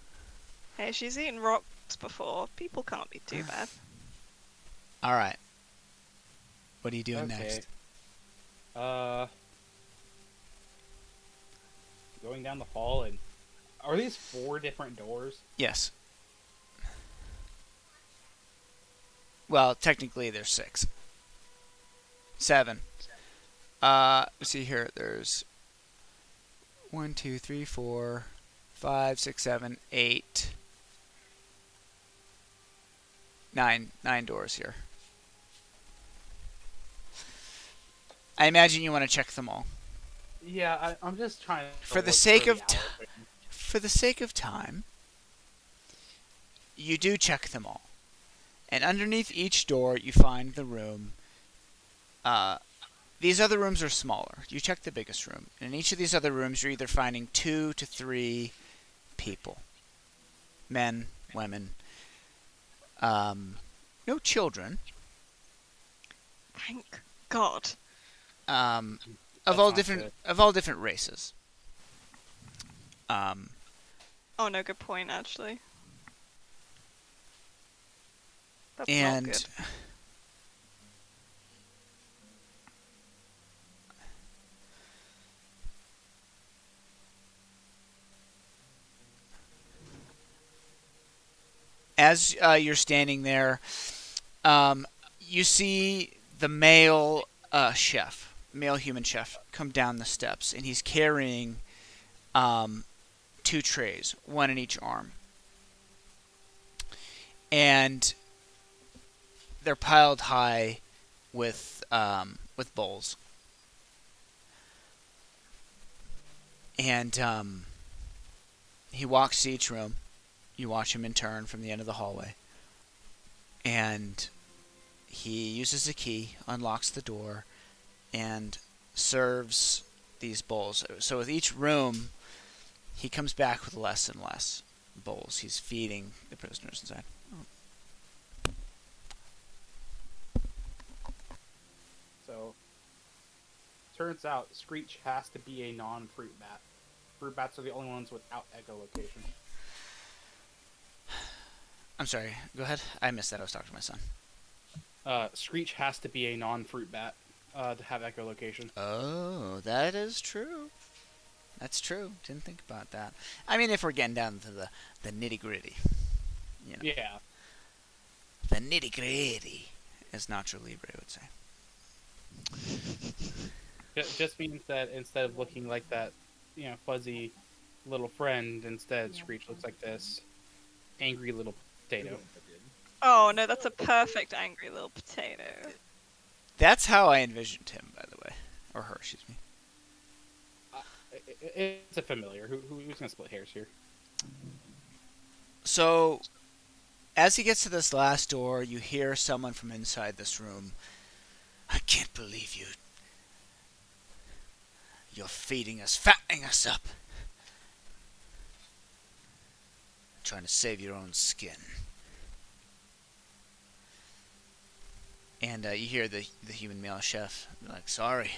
Hey, she's eaten rocks before. People can't be too bad. All right. What are you doing next? Going down the hall, and are these 4 different doors? Yes. Well, technically there's 6. 7. Let's see here. There's 1, 2, 3, 4, 5, 6, 7, 8, 9 doors here. I imagine you want to check them all. Yeah, I'm just trying to... For the sake of time, you do check them all. And underneath each door, you find the room. These other rooms are smaller. You check the biggest room. And in each of these other rooms, you're either finding 2 to 3 people. Men, women. No children. Thank God. Of all different races. Oh, no, good point, actually. That's And not good. as you're standing there, you see the male human chef, come down the steps, and he's carrying 2 trays, one in each arm, and they're piled high with bowls, and he walks to each room. You watch him in turn from the end of the hallway, and he uses a key, unlocks the door, and serves these bowls. So with each room, he comes back with less and less bowls. He's feeding the prisoners inside. So, turns out Screech has to be a non-fruit bat. Fruit bats are the only ones without echolocation. I'm sorry, go ahead. I missed that. I was talking to my son. Screech has to be a non-fruit bat to have echolocation. Oh, that is true. That's true. Didn't think about that. I mean, if we're getting down to the nitty-gritty. You know. Yeah. The nitty-gritty, as Nacho Libre would say. It just means that instead of looking like that, fuzzy little friend, instead Screech looks like this angry little potato. Oh, no, that's a perfect angry little potato. That's how I envisioned him, by the way. Or her, excuse me. It's a familiar. Who's gonna split hairs here? So, as he gets to this last door, you hear someone from inside this room. I can't believe you. You're feeding us, fattening us up. Trying to save your own skin. And you hear the human male chef be like, sorry.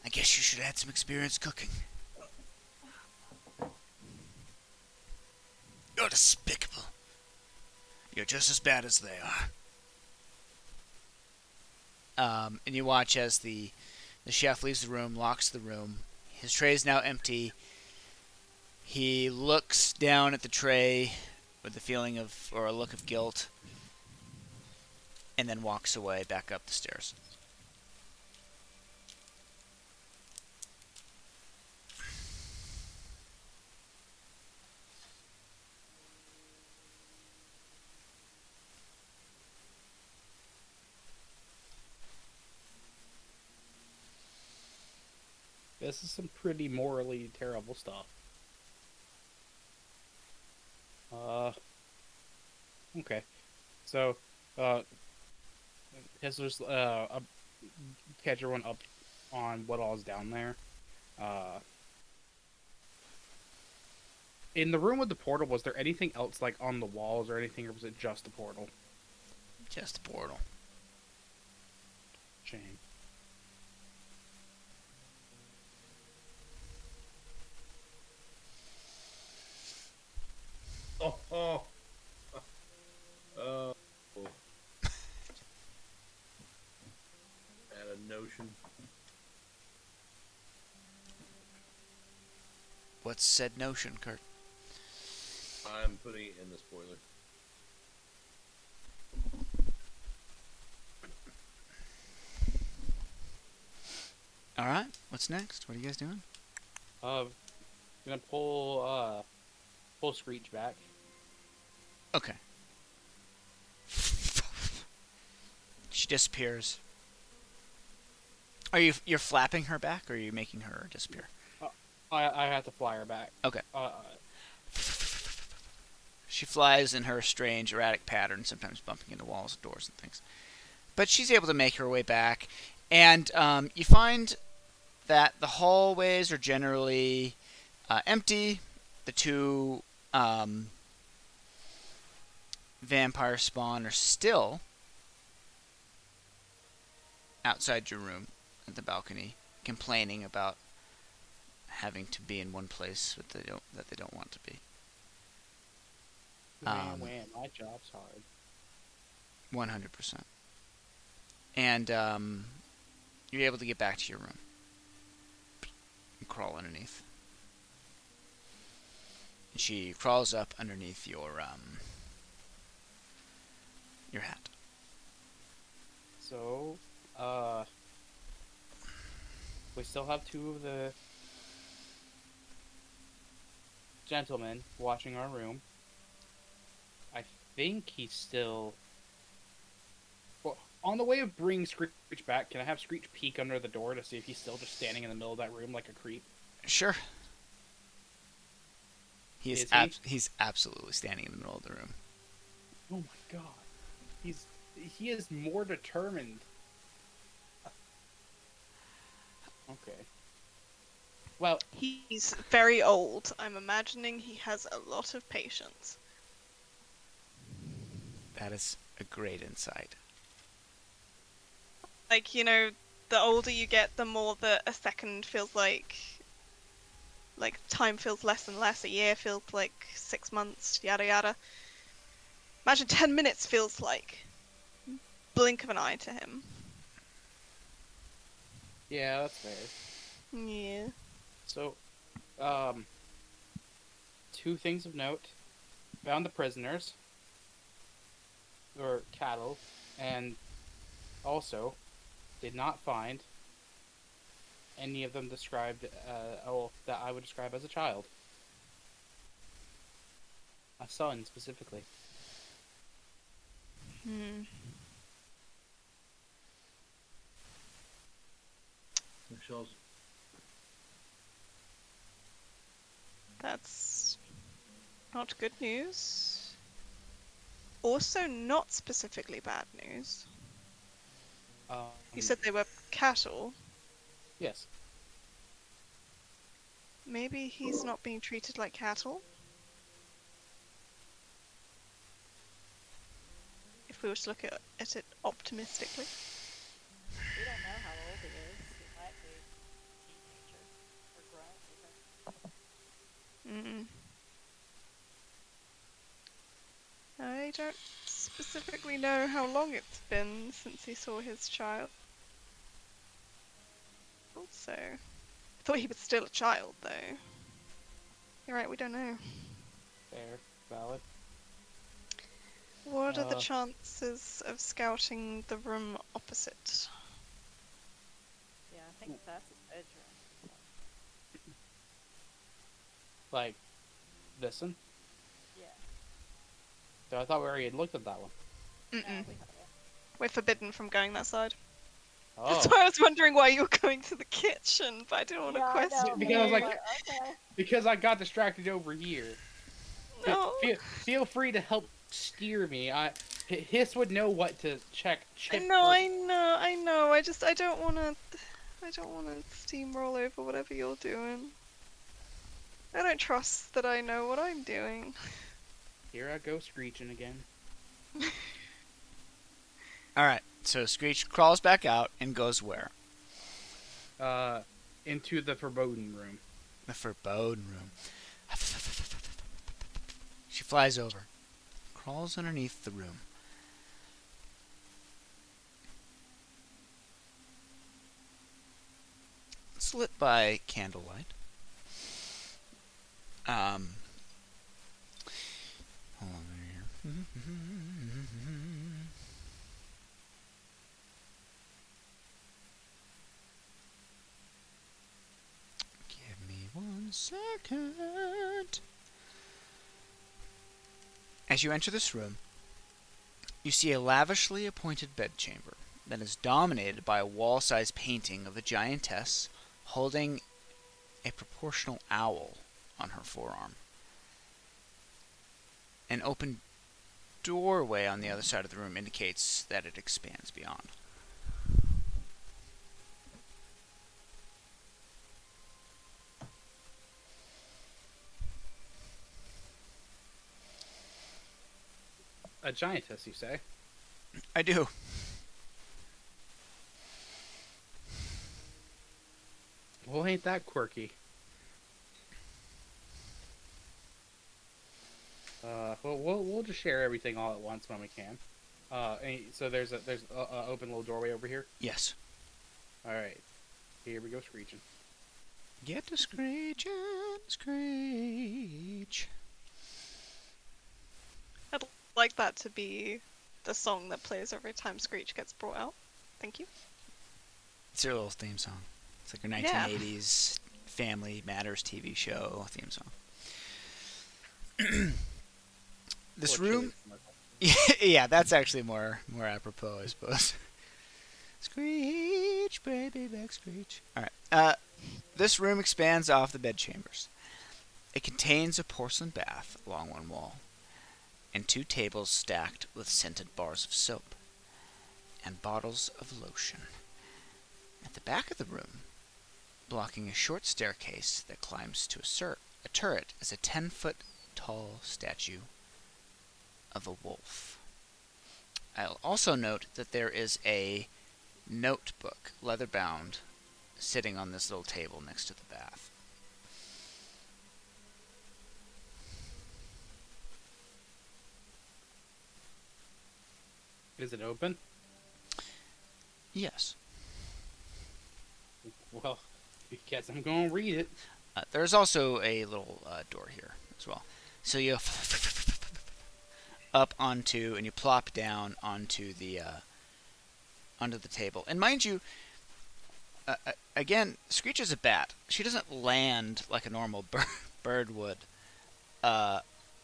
I guess you should have had some experience cooking. You're despicable. You're just as bad as they are. And you watch as the chef leaves the room, locks the room. His tray is now empty. He looks down at the tray with a feeling of, or a look of guilt, and then walks away back up the stairs. This is some pretty morally terrible stuff. Okay. So, as there's catch everyone up on what all is down there. In the room with the portal, was there anything else like on the walls or anything, or was it just the portal? Just the portal. Shame. Oh. Had a notion. What's said notion, Kurt? I'm putting it in the spoiler. Alright, what's next? What are you guys doing? Gonna pull Screech back. Okay. She disappears. You're flapping her back, or are you making her disappear? I have to fly her back. Okay. She flies in her strange, erratic pattern, sometimes bumping into walls, doors, and things. But she's able to make her way back, and you find that the hallways are generally empty. The two vampire spawn are still outside your room at the balcony, complaining about having to be in one place that they don't want to be. Man, my job's hard. 100%. And you're able to get back to your room and crawl underneath. And she crawls up underneath your hat. So, we still have two of the gentlemen watching our room. I think he's still... Well, on the way of bringing Screech back, can I have Screech peek under the door to see if he's still just standing in the middle of that room like a creep? Sure. Is He's absolutely standing in the middle of the room. Oh my god. He is more determined. Okay. Well, He's very old. I'm imagining he has a lot of patience. That is a great insight. Like, you know, the older you get, the more that a second feels like time feels less and less. A year feels like 6 months, yada yada. Imagine 10 minutes feels like blink of an eye to him. yeah, that's fair. Yeah. So, two things of note. Found the prisoners, or cattle, and also did not find any of them described, that I would describe as a child. A son, specifically. shells. That's not good news. Also, not specifically bad news. You said they were cattle. Yes. Maybe he's not being treated like cattle? If we were to look at it optimistically. We don't know how old he is. He might be teenager or grown even. I don't specifically know how long it's been since he saw his child. Also, I thought he was still a child, though. You're right, we don't know. Fair. Valid. What are the chances of scouting the room opposite? Yeah, I think that's his bedroom. Like, this one? Yeah. So I thought we already had looked at that one. No, Mm-mm. we haven't. We're forbidden from going that side. Oh. That's why I was wondering why you were going to the kitchen, but I didn't want to Yeah, I question know. Because I was like- okay. Because I got distracted over here. No. Feel free to help steer me. Hiss would know what to check. No, I know. I don't want to steamroll over whatever you're doing. I don't trust that I know what I'm doing. Here I go screeching again. Alright, so Screech crawls back out and goes where? Into the foreboding room. The foreboding room. She flies over, crawls underneath the room. It's lit by candlelight. Hold on here. Give me 1 second. As you enter this room, you see a lavishly appointed bedchamber that is dominated by a wall-sized painting of a giantess holding a proportional owl on her forearm. An open doorway on the other side of the room indicates that it expands beyond. A giantess, you say? I do. Well, ain't that quirky? We'll just share everything all at once when we can. So there's a open little doorway over here. Yes. All right, here we go screeching. Get to screeching, screech. I'd like that to be the song that plays every time Screech gets brought out. Thank you. It's their little theme song. It's like a Yeah. 1980s Family Matters TV show theme song. This Or room, chili commercial. yeah, that's actually more apropos, I suppose. Screech, baby, back screech. All right. This room expands off the bedchambers. It contains a porcelain bath along one wall, and 2 tables stacked with scented bars of soap and bottles of lotion. At the back of the room, blocking a short staircase that climbs to a turret, is a 10-foot-tall statue of a wolf. I'll also note that there is a notebook, leather-bound, sitting on this little table next to the bath. Is it open? Yes. Well, guess I'm gonna read it. There's also a little door here as well. So you up onto, and you plop down onto the table. And mind you, again, Screech is a bat. She doesn't land like a normal bird would.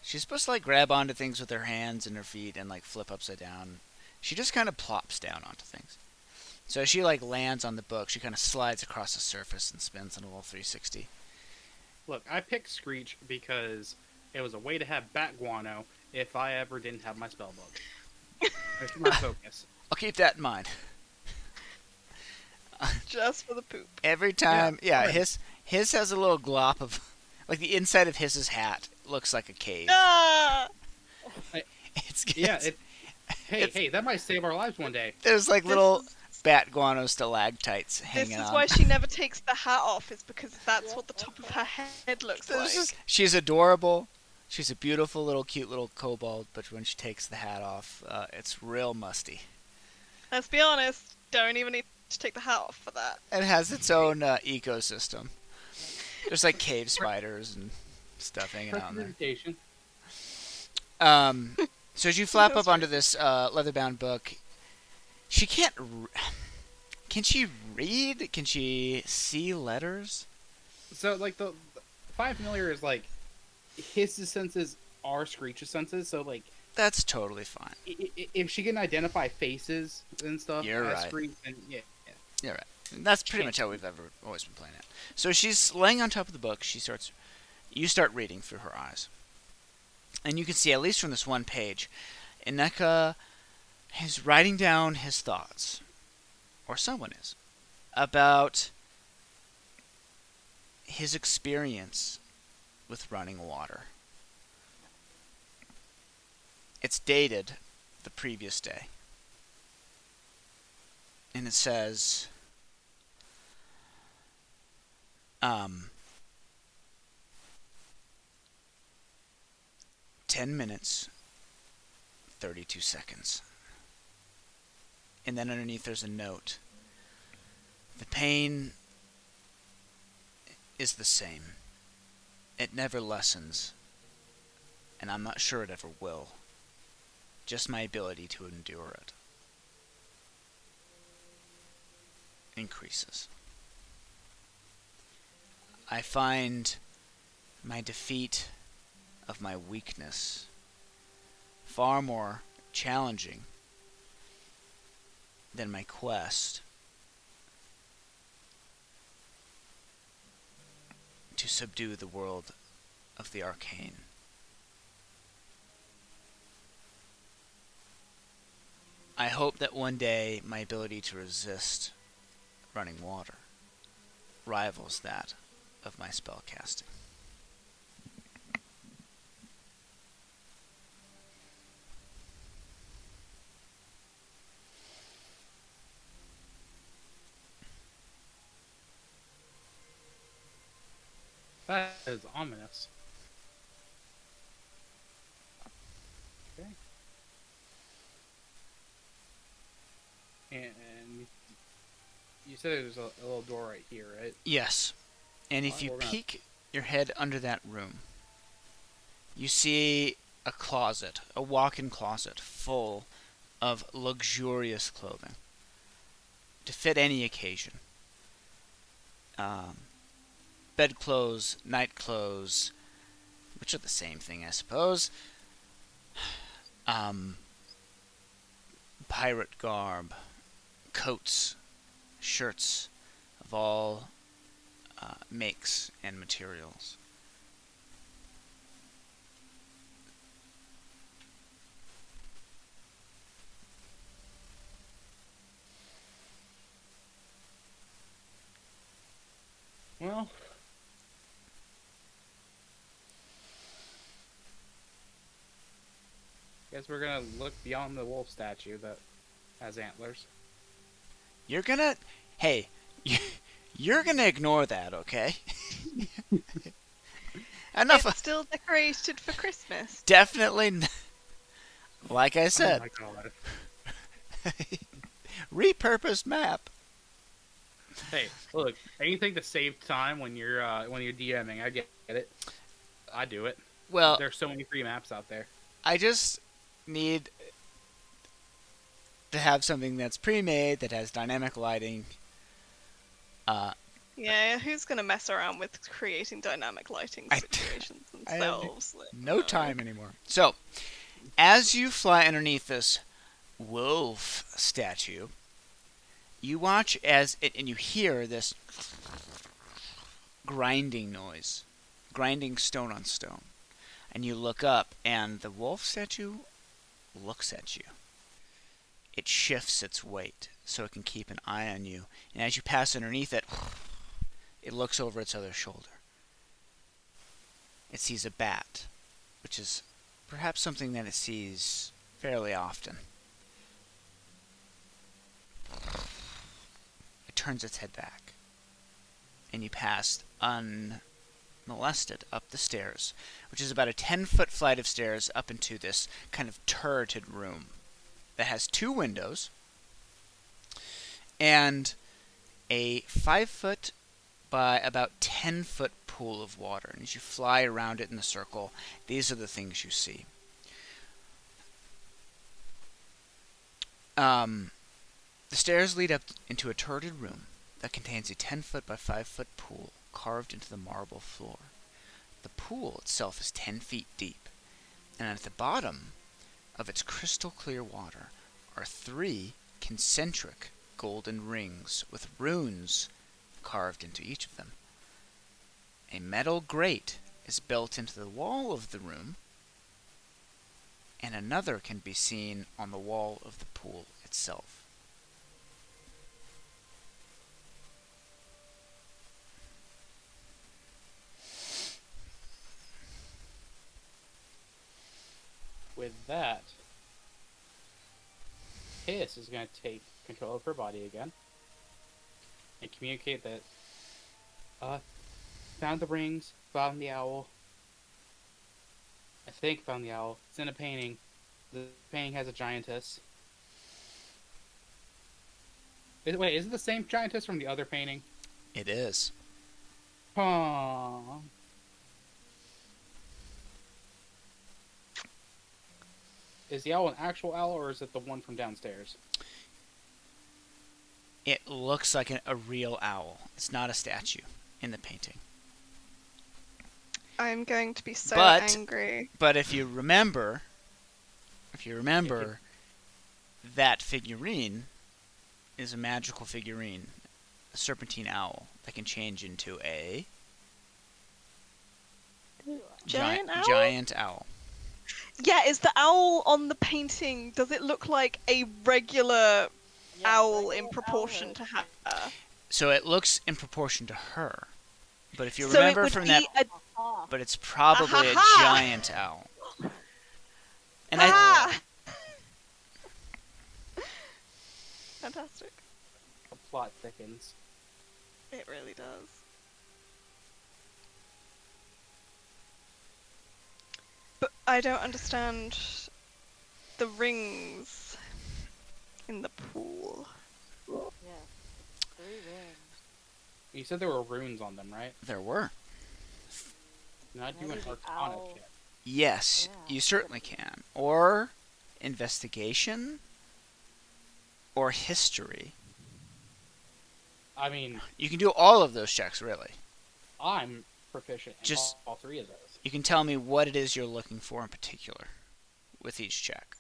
She's supposed to like grab onto things with her hands and her feet and like flip upside down. She just kind of plops down onto things. So as she like lands on the book, she kind of slides across the surface and spins in a little 360. Look, I picked Screech because it was a way to have bat guano if I ever didn't have my spell book. It's my focus. I'll keep that in mind. Just for the poop. Every time, yeah, fine. his has a little glop of, like the inside of his hat looks like a cave. Ah! Hey, that might save our lives one day. There's like little bat guano stalactites This hanging is on. why she never takes the hat off, is because that's Yep, what the top that's of her head looks There's like. just- she's adorable. She's a beautiful little, cute little kobold, but when she takes the hat off, it's real musty. Let's be honest, don't even need to take the hat off for that. It has its own ecosystem. There's like cave spiders and stuff hanging out in there. Representation. So as you flap up onto this leather-bound book, she can't. Can she read? Can she see letters? So, like, the Find Familiar is like his senses are Screech's senses. So, like, That's totally fine. if she can identify faces and stuff You're as right. Screech, then yeah. You're right. And that's pretty much how we've always been playing it. So she's laying on top of the book. You start reading through her eyes, and you can see, at least from this one page, Ineka is writing down his thoughts, or someone is, about his experience with running water. It's dated the previous day, and it says, 10 minutes, 32 seconds. And then underneath there's a note. The pain is the same. It never lessens, and I'm not sure it ever will. Just my ability to endure it increases. I find my defeat of my weakness far more challenging than my quest to subdue the world of the arcane. I hope that one day my ability to resist running water rivals that of my spell casting. That is ominous. Okay. And you said there's a little door right here, right? Yes. And if Alright, you we're gonna- peek your head under that room, you see a closet, a walk-in closet full of luxurious clothing to fit any occasion. Bedclothes, night clothes, which are the same thing, I suppose. Pirate garb, coats, shirts of all makes and materials. Well, guess we're gonna look beyond the wolf statue that has antlers. You're gonna, hey, you're gonna ignore that, okay? Enough. It's still decorated for Christmas. Definitely, like I Oh said, my god. repurposed map. Hey, look, anything to save time when you're DMing, I get it. I do it. Well, There's so many free maps out there. I just need to have something that's pre-made that has dynamic lighting. Yeah, who's gonna mess around with creating dynamic lighting I- situations I have themselves? Like, No time anymore. So, as you fly underneath this wolf statue, you watch as it, and you hear this grinding noise, grinding stone on stone. And you look up, and the wolf statue looks at you. It shifts its weight so it can keep an eye on you. And as you pass underneath it, it looks over its other shoulder. It sees a bat, which is perhaps something that it sees fairly often. It turns its head back, and you pass unmolested up the stairs, which is about a 10-foot flight of stairs up into this kind of turreted room that has 2 windows and a 5-foot by about 10-foot pool of water. And as you fly around it in the circle, these are the things you see. The stairs lead up into a turreted room that contains a 10-foot by 5-foot pool carved into the marble floor. The pool itself is 10 feet deep, and at the bottom of its crystal clear water are 3 concentric golden rings with runes carved into each of them. A metal grate is built into the wall of the room, and another can be seen on the wall of the pool itself. With that, Hiss is going to take control of her body again and communicate that, found the rings, found the owl. I think found the owl. It's in a painting. The painting has a giantess. Wait, is it the same giantess from the other painting? It is. Aww. Is the owl an actual owl, or is it the one from downstairs? It looks like a real owl. It's not a statue in the painting. I'm going to be so But- angry. But if you remember, that figurine is a magical figurine, a serpentine owl that can change into a Giant owl? giant owl. Yeah, is the owl on the painting, does it look like a regular owl in proportion to her? So it looks in proportion to her. But if you So it remember would from be that, Ah, but it's probably a Ahaha! giant owl. And Ah! Fantastic. The plot thickens. It really does. But I don't understand the rings in the pool. yeah. 3 rings. You said there were runes on them, right? there were. Not do Maybe an the Arcana owl. check. Yes, Yeah. you certainly can. Or investigation, or history. I mean, You can do all of those checks, really. I'm proficient in Just- all 3 of those. You can tell me what it is you're looking for in particular with each check.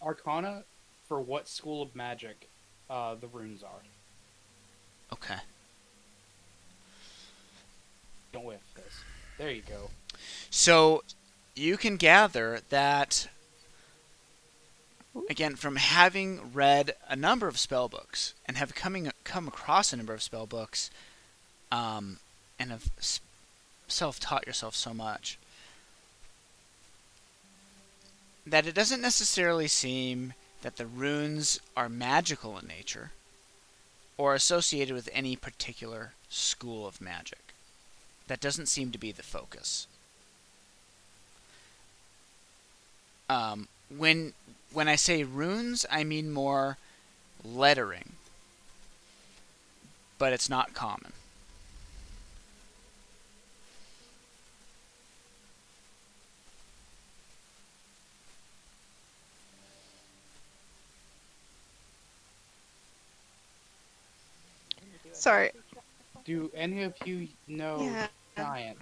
Arcana, for what school of magic the runes are. Okay. Don't whiff this. There you go. So you can gather that, again, from having read a number of spell books and have come across a number of spell books, and have self-taught yourself so much, that it doesn't necessarily seem that the runes are magical in nature or associated with any particular school of magic. That doesn't seem to be the focus. When I say runes, I mean more lettering, but it's not common. Can you do a Sorry. history check or something? Do any of you know Yeah. Giant?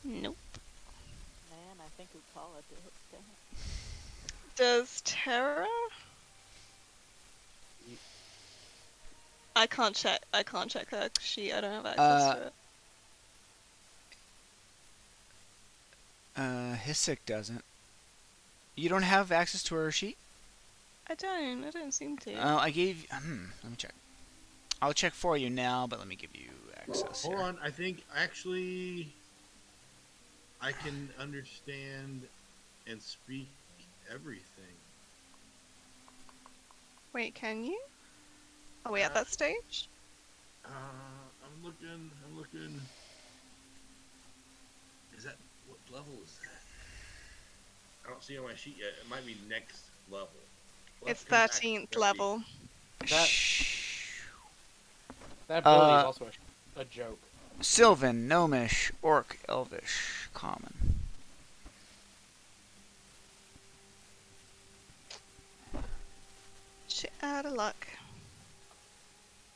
Nope. Man, I think Utala did it. Dang it. Does Terra? Ye- I can't check her sheet. I don't have access to it. Hisik doesn't. You don't have access to her sheet? I don't seem to. I gave. Let me check. I'll check for you now, but let me give you access Hold here. on, I think actually I can understand and speak everything. Wait, can you? Are we at that stage? I'm looking. Is that what level is that? I don't see it on my sheet yet. It might be next level. We'll have It's to come back 13th to level. That ability is also a joke. Sylvan, Gnomish, Orc, Elvish, Common. Shit out of luck.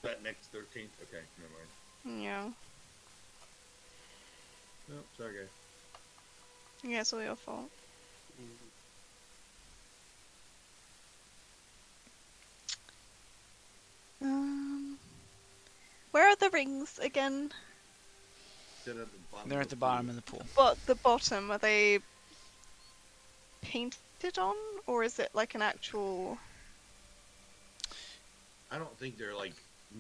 That next 13th. Okay, never mind. Yeah. No, sorry guys. Yeah, it's all your fault. Where are the rings again? They're at the bottom of the pool. But the bottom, are they painted on? Or is it like an actual... I don't think they're like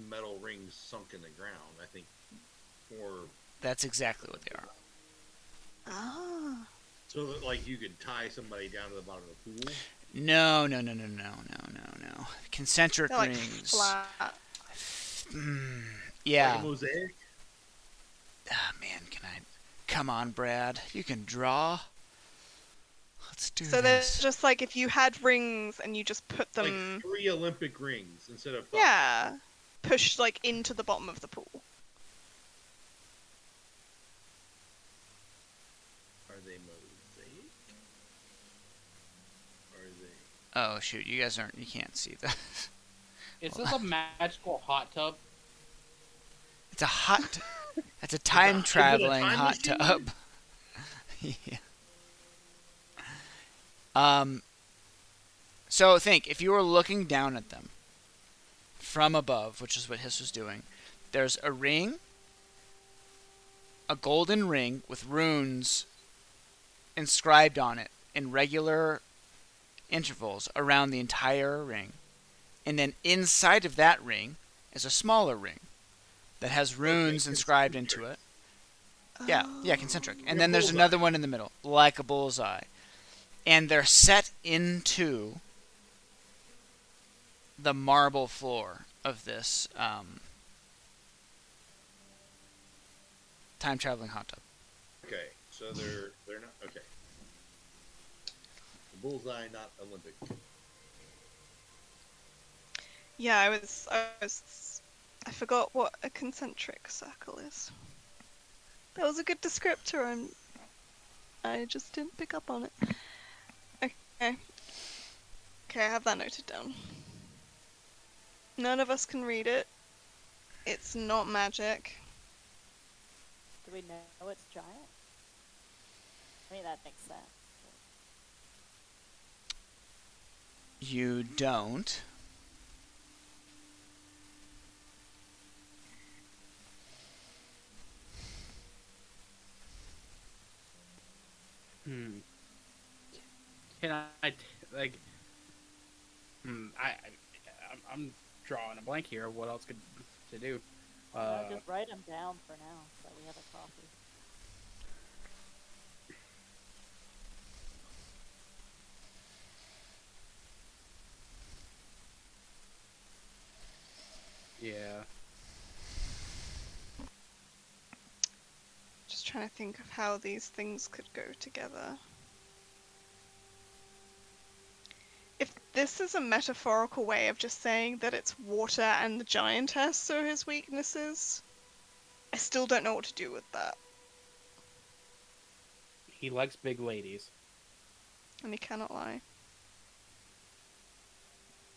metal rings sunk in the ground. I think more That's exactly what they are. Ah. so that like you could tie somebody down to the bottom of the pool. No. Concentric They're like rings. flat. Yeah. Like a mosaic. Ah, man, can I... Come on, Brad. You can draw. Let's do So they're this. just like if you had rings and you just put Like them... 3 Olympic rings instead of 5. Yeah. Pushed like into the bottom of the pool. Are they mosaic? Are they? Oh, shoot. You guys aren't... You can't see that. Is this a magical hot tub? It's a hot... It's a time-traveling time hot machine? tub. Yeah. So think, if you were looking down at them from above, which is what Hiss was doing, there's a ring, a golden ring with runes inscribed on it in regular intervals around the entire ring. And then inside of that ring is a smaller ring that has runes inscribed into it. Yeah, concentric. And Like a then there's bullseye. another one in the middle, like a bullseye. And they're set into the marble floor of this time-traveling hot tub. Okay, so they're not okay. The bullseye, not Olympic. Yeah, I forgot what a concentric circle is. That was a good descriptor. I just didn't pick up on it. Okay. Okay, I have that noted down. None of us can read it. It's not magic. Do we know it's giant? I mean, that makes sense. You don't. Can I like? I'm drawing a blank here. What else could to do? Just write them down for now, so we have a copy. Yeah. Just trying to think of how these things could go together. If this is a metaphorical way of just saying that it's water and the giantess are his weaknesses, I still don't know what to do with that. He likes big ladies. And he cannot lie.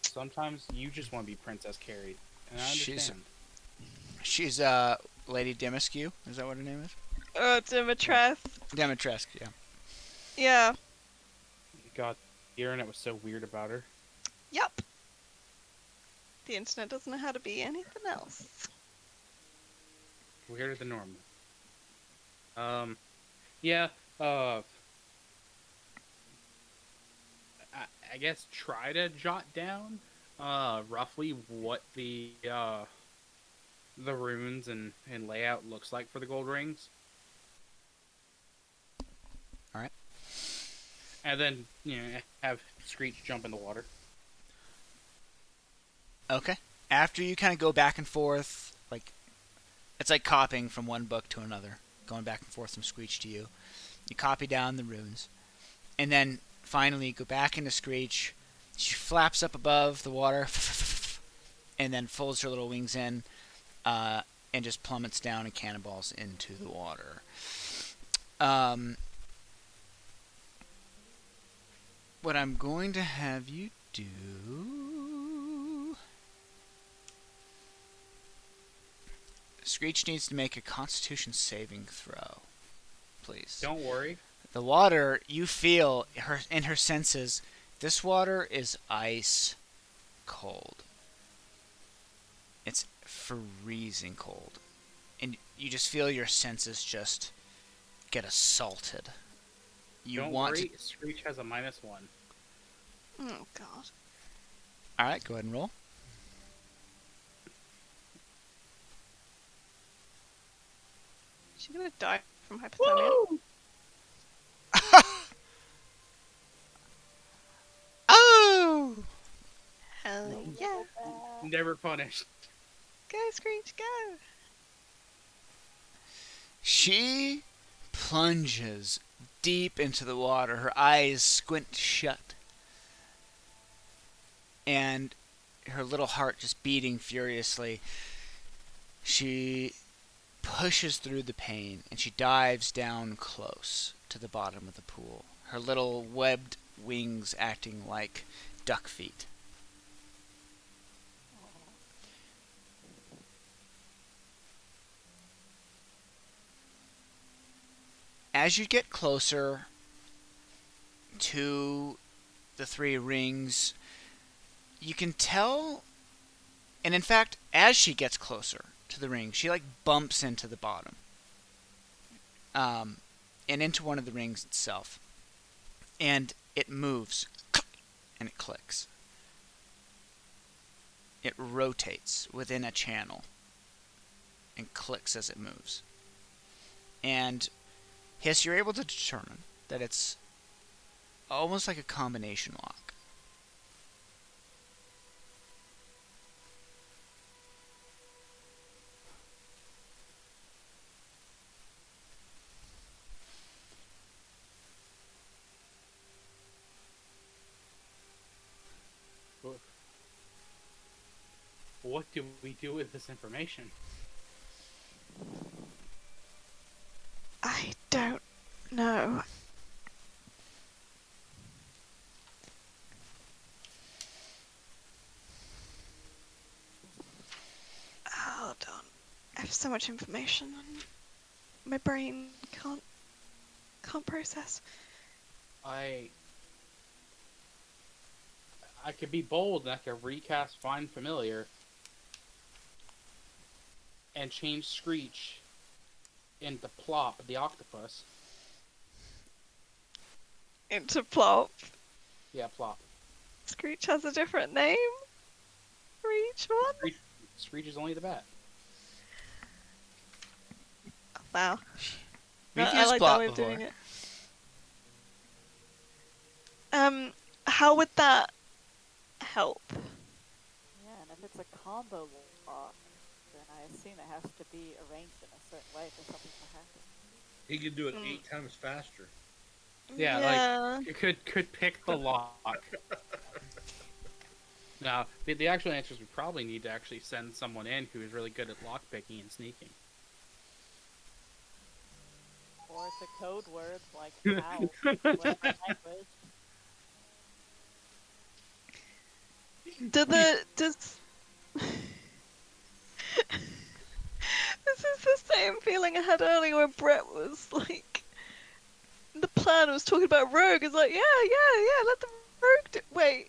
Sometimes you just want to be Princess Carrie, and I She's- understand. She's Lady Demiscu. Is that what her name is? Dimitrescu. Dimitrescu, yeah. Yeah. God, the internet was so weird about her. Yup. The internet doesn't know how to be anything else. Weirder than normal. Yeah, uh, I guess try to jot down, roughly what the runes and layout looks like for the gold rings. Alright. And then, have Screech jump in the water. Okay. After you kind of go back and forth, like, it's like copying from one book to another, going back and forth from Screech to you. You copy down the runes, and then finally go back into Screech. She flaps up above the water, and then folds her little wings in, and just plummets down and cannonballs into the water. What I'm going to have you do... Screech needs to make a Constitution saving throw, please. Don't worry. The water, you feel her in her senses, this water is ice cold. It's freezing cold. And you just feel your senses just get assaulted. You Don't want worry, Screech has a -1. Oh god. Alright, go ahead and roll. Is she gonna die from hypothermia? Oh! Hell yeah. Never punished. Go, Screech, go. She plunges deep into the water, her eyes squint shut, and her little heart just beating furiously. She pushes through the pain, and she dives down close to the bottom of the pool, her little webbed wings acting like duck feet. As you get closer to the three rings, you can tell, and in fact, as she gets closer to the ring, she like bumps into the bottom, and into one of the rings itself, and it moves, and it clicks. It rotates within a channel, and clicks as it moves. And Hiss, you're able to determine that it's almost like a combination lock. What do we do with this information? I don't know. Hold on. I have so much information and my brain can't process. I could be bold and I could recast Find Familiar and change Screech into Plop, the octopus. Into Plop. Yeah, Plop. Screech has a different name for each one? Screech is only the bat. Wow. We've I used like Plop that way of before. doing it. How would that help? Yeah, and if it's a combo lock, then I assume it has to be arranged in a certain way for something to happen. He could do it 8 times faster. Yeah, like, you could pick the lock. Now, the actual answer is we probably need to actually send someone in who is really good at lock picking and sneaking. Or it's a code word like owl, whatever language. Does this is the same feeling I had earlier when Brett was like, the plan was talking about Rogue. It's like, yeah, let the Rogue do. Wait,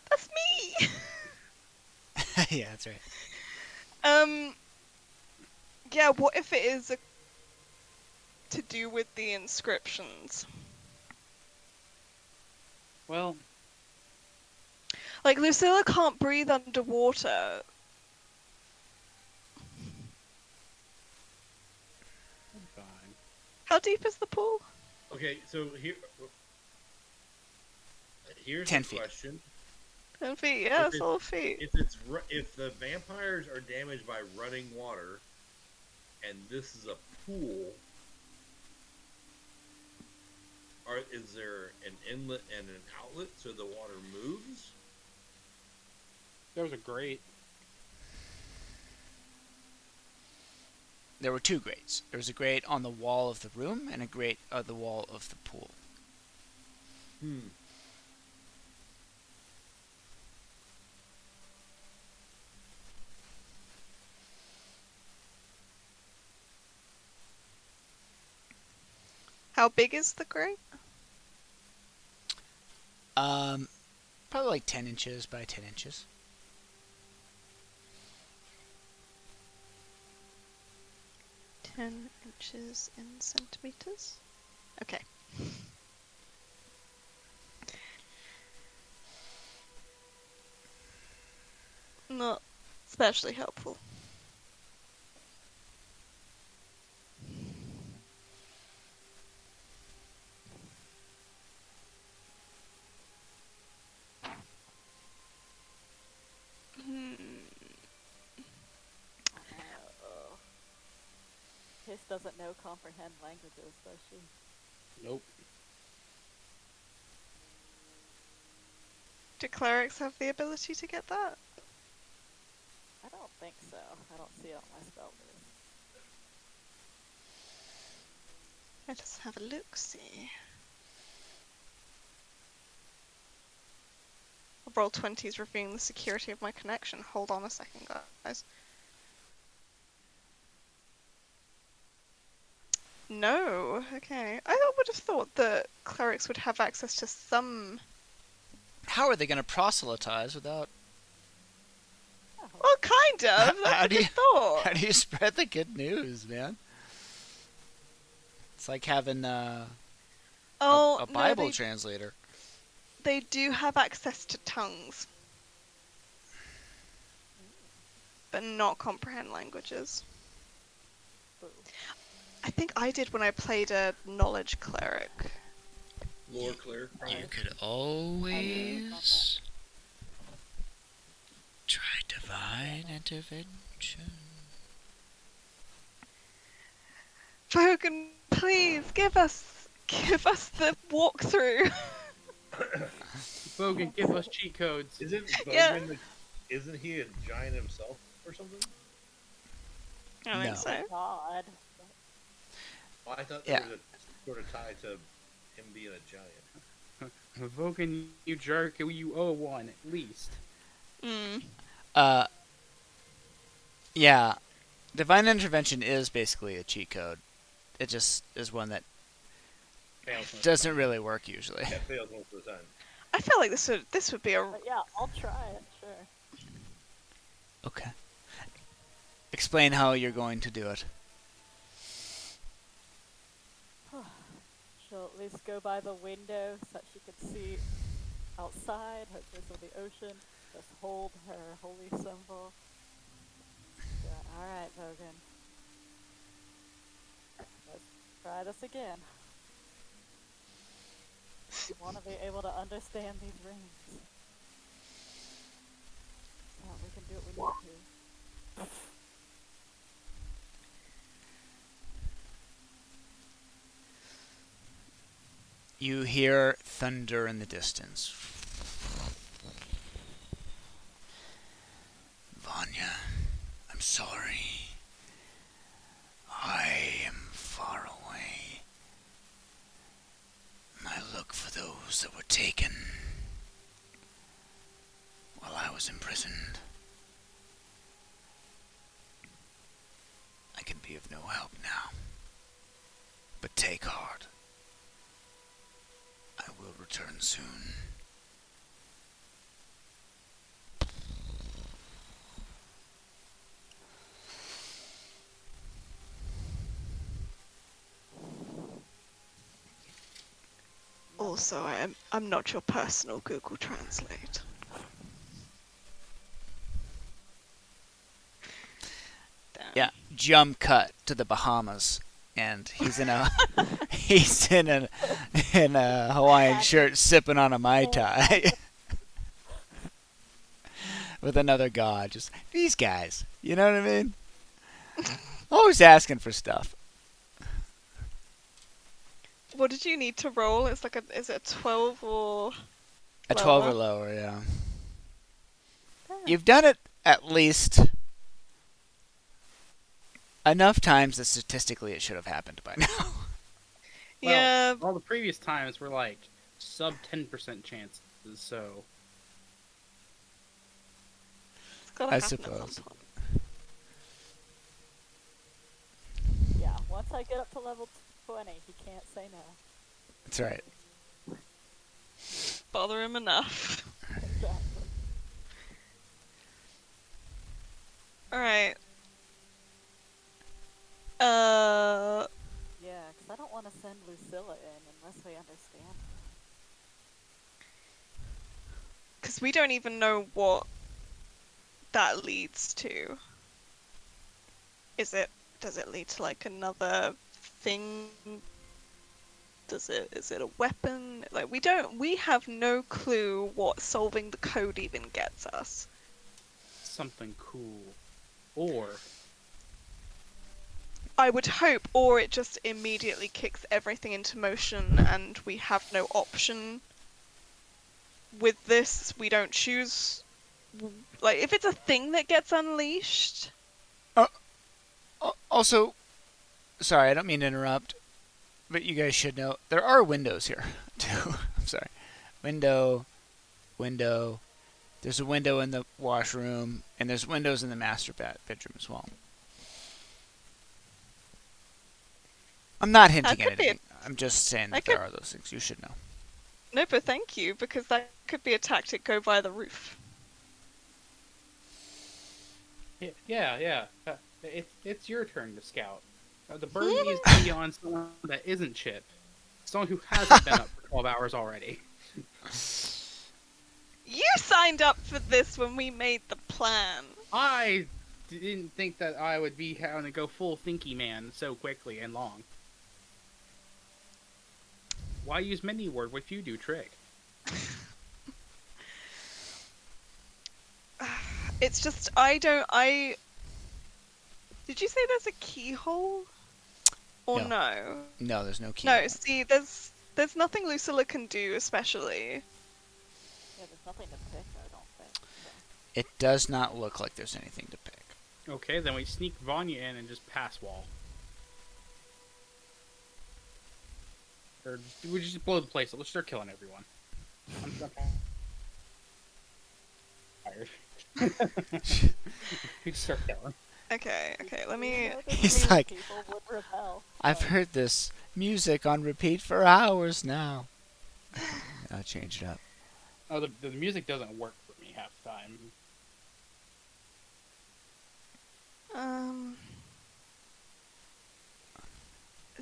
that's me. Yeah, that's right. Yeah. What if it is to do with the inscriptions? Well, Like Lucilla can't breathe underwater. fine. How deep is the pool? Okay, so here's 10 the feet. question: 10 feet. Yeah, If it's all feet. if the vampires are damaged by running water, and this is a pool, is there an inlet and an outlet so the water moves? There was a grate. There were 2 grates. There was a grate on the wall of the room and a grate on the wall of the pool. How big is the grate? Probably like 10 inches by 10 inches. 10 inches in centimeters. Okay. Not especially helpful. Hiss doesn't know comprehend languages, does she? Nope. Do clerics have the ability to get that? I don't think so. I don't see it on my spell list. Let us have a look-see. Roll 20s reviewing the security of my connection. Hold on a second, guys. No, okay. I would have thought that clerics would have access to some. How are they going to proselytize without... Well, kind of. How That's a do you- good thought. How do you spread the good news, man? It's like having a Oh, Bible no, translator. they do have access to tongues, but not comprehend languages. Ooh. I think I did when I played a knowledge cleric. Lore clear. You could always try divine intervention. Vogan, please give us the walkthrough. Bogan, give us cheat codes. Isn't Yeah. Bogan isn't he a giant himself or something? I think No. so. God. Well, I thought Yeah. there was a sort of tie to him being a giant. Bogan, you jerk, you owe one at least. Yeah. Divine intervention is basically a cheat code. It just is one that Fails most doesn't really work usually. That fails most of the time. I feel like this would be a. But yeah, I'll try it, sure. Okay. Explain how you're going to do it. She'll at least go by the window so that she can see outside, hopefully from the ocean. Just hold her holy symbol. Alright, Vogan. Let's try this again. You want to be able to understand these rings. Yeah, we can do what we need to. You hear thunder in the distance. Vanya, I'm sorry. I am far away. I look for those that were taken while I was imprisoned. I can be of no help now. But take heart. I will return soon. Also, I'm not your personal Google Translate. Damn. Yeah, jump cut to the Bahamas, and he's in a he's in a Hawaiian shirt sipping on a Mai Tai with another god. Just these guys, you know what I mean? Always asking for stuff. What did you need to roll? It's like is it a 12 or A 12 or lower? lower, yeah. Damn. You've done it at least enough times that statistically it should have happened by now. Well, Yeah, all the previous times were like sub 10% chances, so it's gotta I happen at some suppose. point. Yeah, once I get up to level 20, he can't say no. That's right. Bother him enough. Exactly. Alright. Yeah, because I don't want to send Lucilla in unless we understand. Because we don't even know what that leads to. Does it lead to like another thing? Is it a weapon? Like we have no clue what solving the code even gets us. something cool. Or I would hope, or it just immediately kicks everything into motion and we have no option with this. We don't choose. Like, if it's a thing that gets unleashed. Also, sorry, I don't mean to interrupt, but you guys should know there are windows here too. I'm sorry. Window. There's a window in the washroom, and there's windows in the master bedroom as well. I'm not hinting That at could be anything. I'm just saying that that there are those things. You should know. No, but thank you, because that could be a tactic. Go via the roof. yeah. It's your turn to scout. The burden needs to be on someone that isn't Chip. Someone who hasn't been up for 12 hours already. You signed up for this when we made the plan. I didn't think that I would be having to go full thinky man so quickly and long. Why use many word if you do trick? It's just Did you say there's a keyhole? Or No. no? No, there's no key. No, see, there's nothing Lucilla can do, especially. Yeah, there's nothing to pick, I don't think. So. It does not look like there's anything to pick. Okay, then we sneak Vanya in and just pass wall. Or we just blow the place up. Let's start killing everyone. I'm tired. We just start killing. Okay, let me... You know, the He's Swedish like, people would rebel. I've heard this music on repeat for hours now. I'll change it up. Oh, the music doesn't work for me half the time.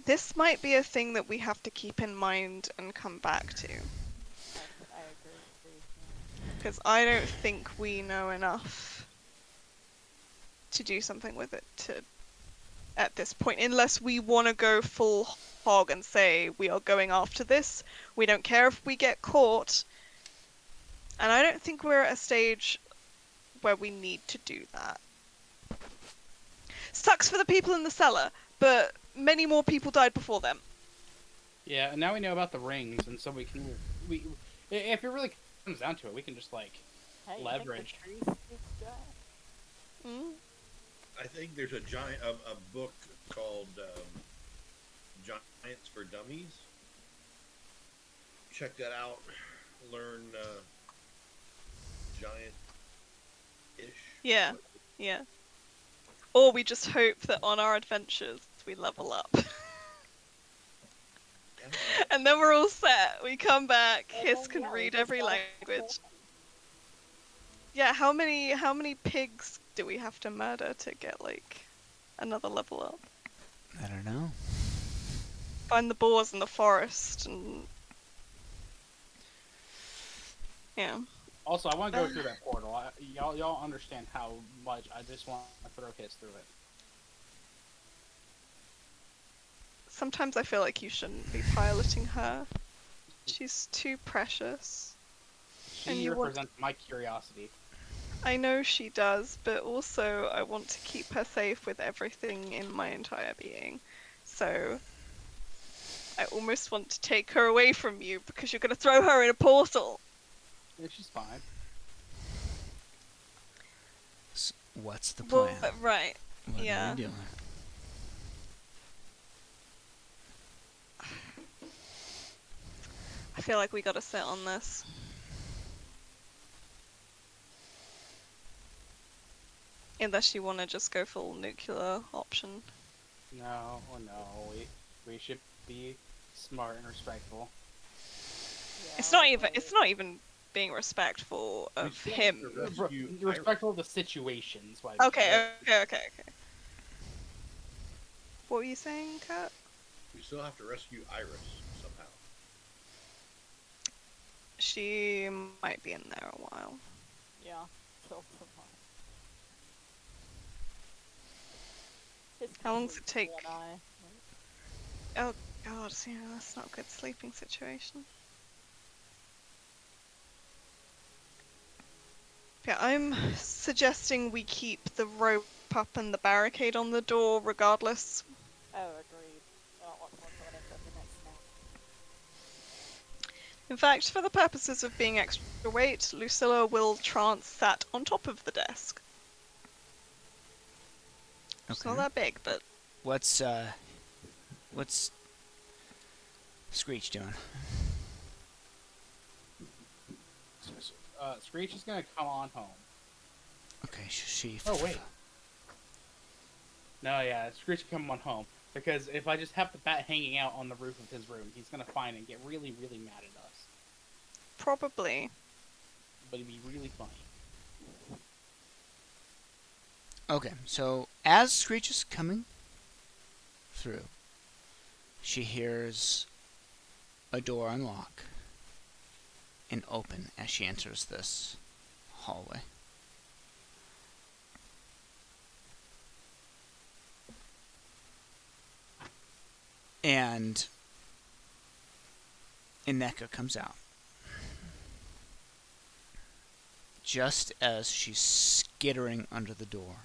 This might be a thing that we have to keep in mind and come back to. I agree. Because I don't think we know enough to do something with it at this point, unless we want to go full hog and say we are going after this. We don't care if we get caught. And I don't think we're at a stage where we need to do that. Sucks for the people in the cellar, but many more people died before them. Yeah, and now we know about the rings, and so we if it really comes down to it, we can just like Hey, leverage. You think the tree speaks giant? Mm? I think there's a book called Giants for Dummies. Check that out. Learn giant-ish. Yeah. Or we just hope that on our adventures we level up. And then we're all set. We come back, Hiss can read every language. Yeah, how many pigs do we have to murder to get like another level up? I don't know. Find the boars in the forest and yeah. Also, I want to go through that portal. Y'all understand how much I just want to throw Hiss through it. Sometimes I feel like you shouldn't be piloting her. She's too precious. And She you want- represents my curiosity. I know she does, but also I want to keep her safe with everything in my entire being. So I almost want to take her away from you because you're going to throw her in a portal. Yeah, she's fine. What's the Well, plan? right. What yeah. are we doing? I feel like we got to sit on this. Unless you want to just go full nuclear option. No, we should be smart and respectful. It's not even being respectful We of still have him. to rescue You're respectful of the situations. Okay. What were you saying, Kurt? We still have to rescue Iris somehow. She might be in there a while. Yeah, till tomorrow. His How long does it take? and I, Oh god, yeah, that's not a good sleeping situation. Yeah, I'm suggesting we keep the rope up and the barricade on the door regardless. Oh, agreed. I don't want someone coming in from the next night. In fact, for the purposes of being extra weight, Lucilla will trance sat on top of the desk. It's not Okay. that big, but What's Screech doing? Screech is gonna come on home. Okay, she. Oh wait. No, yeah, Screech can come on home because if I just have the bat hanging out on the roof of his room, he's gonna find it and get really, really mad at us. probably. But it'd be really funny. Okay, so as Screech is coming through, she hears a door unlock and open as she enters this hallway. And Ineka comes out. Just as she's skittering under the door,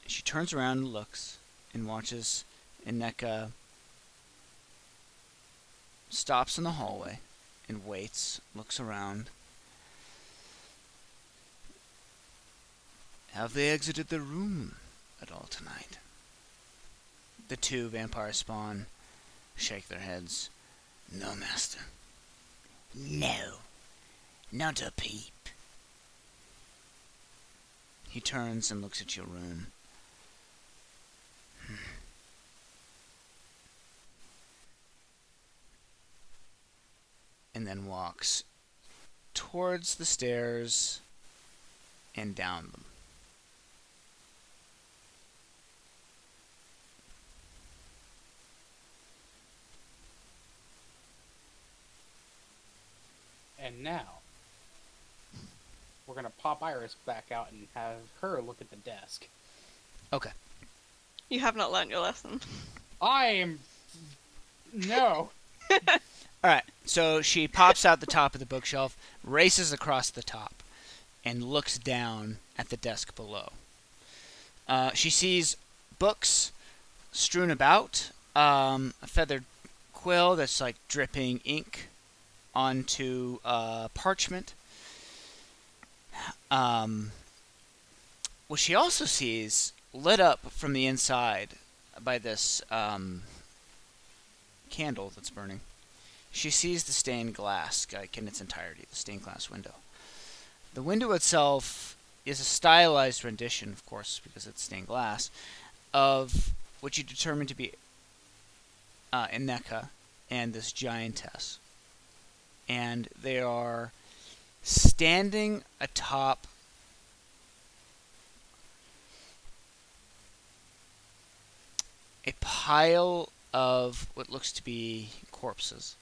she turns around and looks and watches Ineka stops in the hallway and waits, looks around. Have they exited the room at all tonight? The two vampire spawn shake their heads. No, master. No, not a peep. He turns and looks at your room. And then walks towards the stairs and down them. And now, we're gonna pop Iris back out and have her look at the desk. Okay. You have not learned your lesson. I am... No! Alright, so she pops out the top of the bookshelf, races across the top, and looks down at the desk below. She sees books strewn about, a feathered quill that's like dripping ink onto parchment. What she also sees, lit up from the inside by this candle that's burning, she sees the stained glass, like in its entirety, the stained glass window. The window itself is a stylized rendition, of course, because it's stained glass, of what you determine to be Ineka and this giantess. And they are standing atop a pile of what looks to be corpses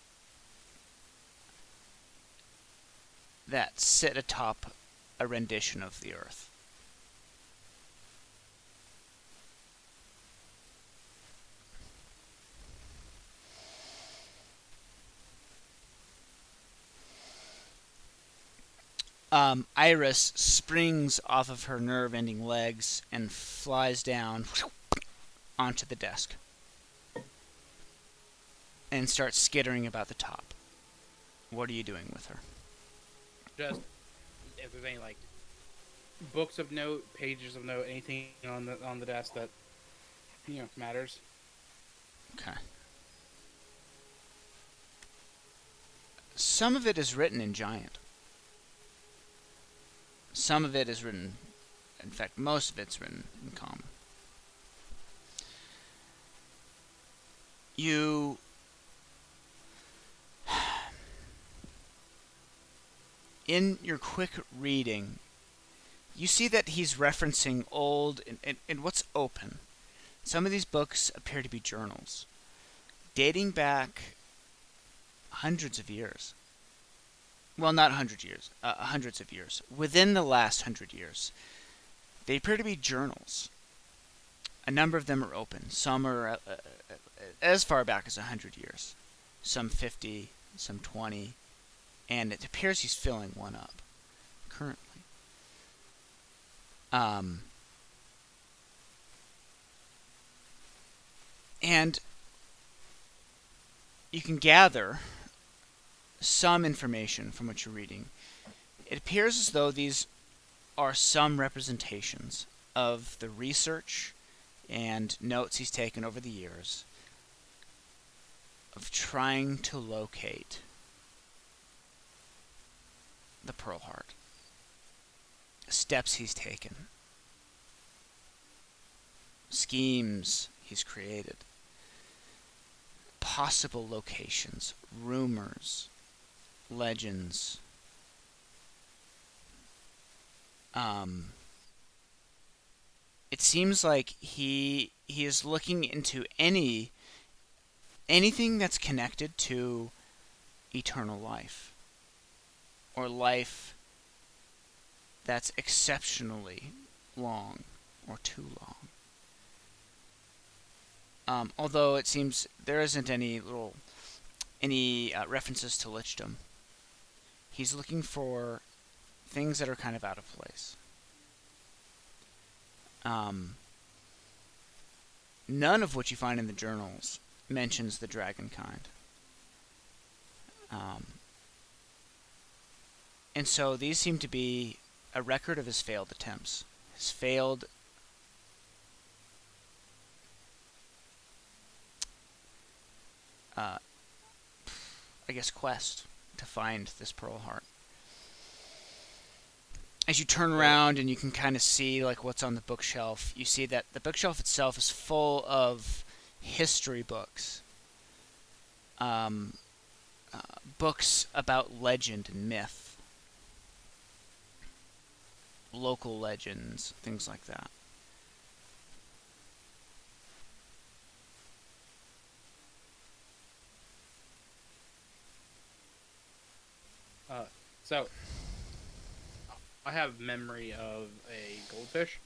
that sit atop a rendition of the earth. Iris springs off of her nerve-ending legs and flies down onto the desk and starts skittering about the top. What are you doing with her? Just if there's any like books of note, pages of note, anything on the desk that matters. Okay. Some of it is written in Giant. Some of it is written, in fact, most of it's written in Common. You in your quick reading, you see that he's referencing old and what's open. Some of these books appear to be journals, dating back hundreds of years. Well, not 100 years, hundreds of years. Within the last 100 years, they appear to be journals. A number of them are open. Some are as far back as 100 years. Some 50, some 20. And it appears he's filling one up currently. And you can gather some information from what you're reading. It appears as though these are some representations of the research and notes he's taken over the years of trying to locate the Pearl Heart. Steps he's taken. Schemes he's created. Possible locations. Rumors. Legends. It seems like he is looking into anything that's connected to eternal life, or life that's exceptionally long or too long. Although it seems there isn't any references to lichdom. He's looking for things that are kind of out of place. None of what you find in the journals mentions the dragon kind. And so these seem to be a record of his failed attempts. His failed quest to find this Pearl Heart. As you turn around and you can kind of see like what's on the bookshelf, you see that the bookshelf itself is full of history books. Books about legend and myth. Local legends, things like that. So I have memory of a goldfish.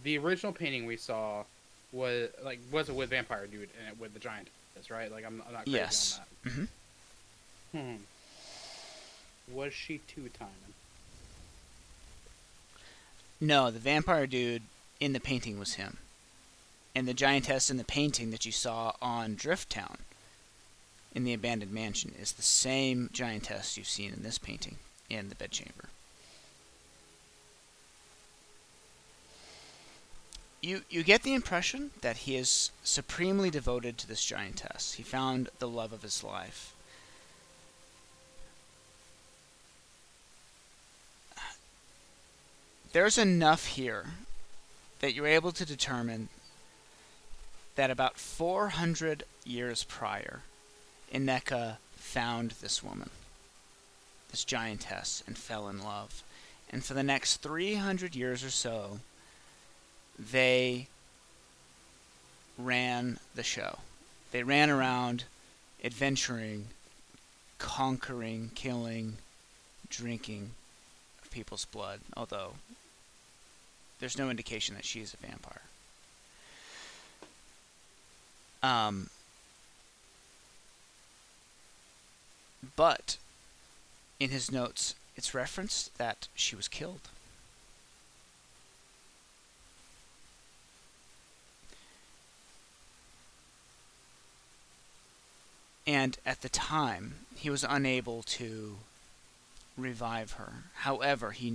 The original painting we saw was it with vampire dude and with the giantess, right? Like I'm not crazy Yes. on that. Mm-hmm. Was she two-timing? No, the vampire dude in the painting was him. And the giantess in the painting that you saw on Drift Town in the abandoned mansion is the same giantess you've seen in this painting in the bedchamber. You get the impression that he is supremely devoted to this giantess. He found the love of his life. there's enough here that you're able to determine that about 400 years prior, Ineka found this woman, this giantess, and fell in love. And for the next 300 years or so, they ran the show. They ran around adventuring, conquering, killing, drinking of people's blood, although there's no indication that she's a vampire. But in his notes, it's referenced that she was killed. And at the time, he was unable to revive her. However, he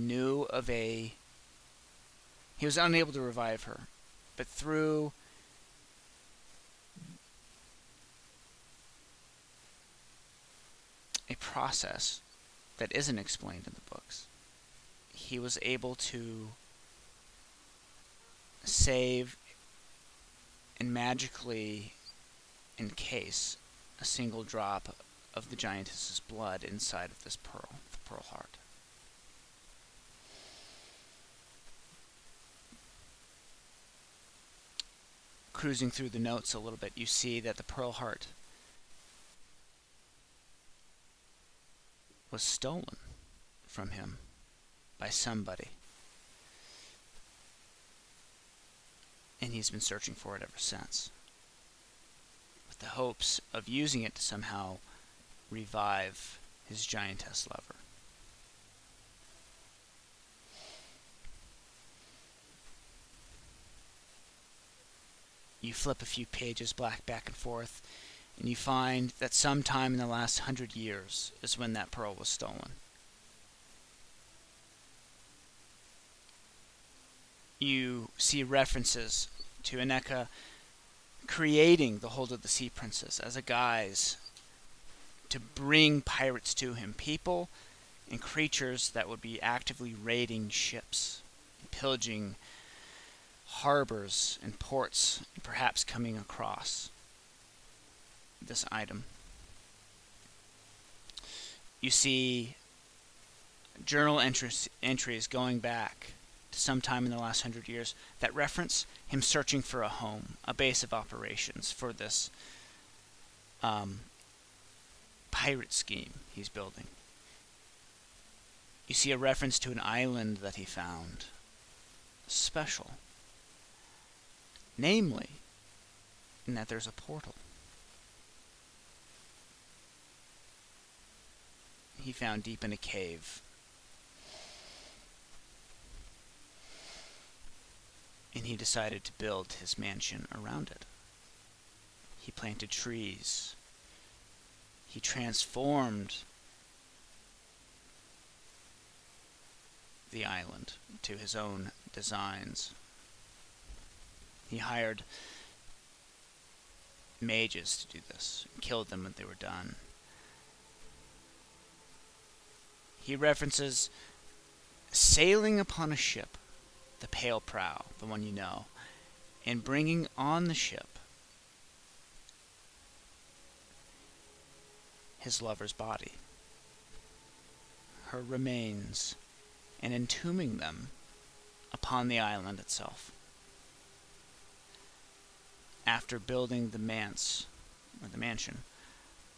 was unable to revive her, but through a process that isn't explained in the books, he was able to save and magically encase a single drop of the giantess's blood inside of this pearl, the Pearl Heart. Cruising through the notes a little bit, you see that the Pearl Heart was stolen from him by somebody. And he's been searching for it ever since, with the hopes of using it to somehow revive his giantess lover. You flip a few pages back and forth, and you find that sometime in the last 100 years is when that pearl was stolen. You see references to Ineka creating the Hold of the Sea Princess as a guise to bring pirates to him, people and creatures that would be actively raiding ships, pillaging harbors and ports, and perhaps coming across this item. You see journal entries going back to sometime in the last 100 years that reference him searching for a home, a base of operations for this pirate scheme he's building. You see a reference to an island that he found special, namely in that there's a portal. He found deep in a cave. And he decided to build his mansion around it. He planted trees. He transformed the island to his own designs. He hired mages to do this, and killed them when they were done. He references sailing upon a ship, the Pale Prow, the one you know, and bringing on the ship his lover's body, her remains, and entombing them upon the island itself. After building the mansion,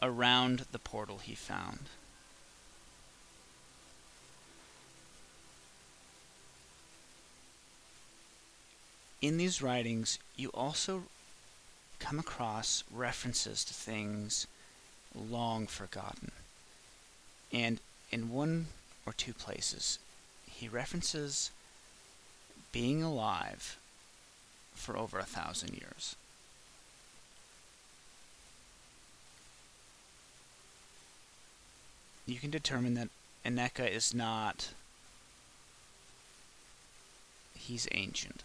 around the portal he found. In these writings, you also come across references to things long forgotten. And in one or two places, he references being alive for over 1,000 years. You can determine that Ineka is not... he's ancient.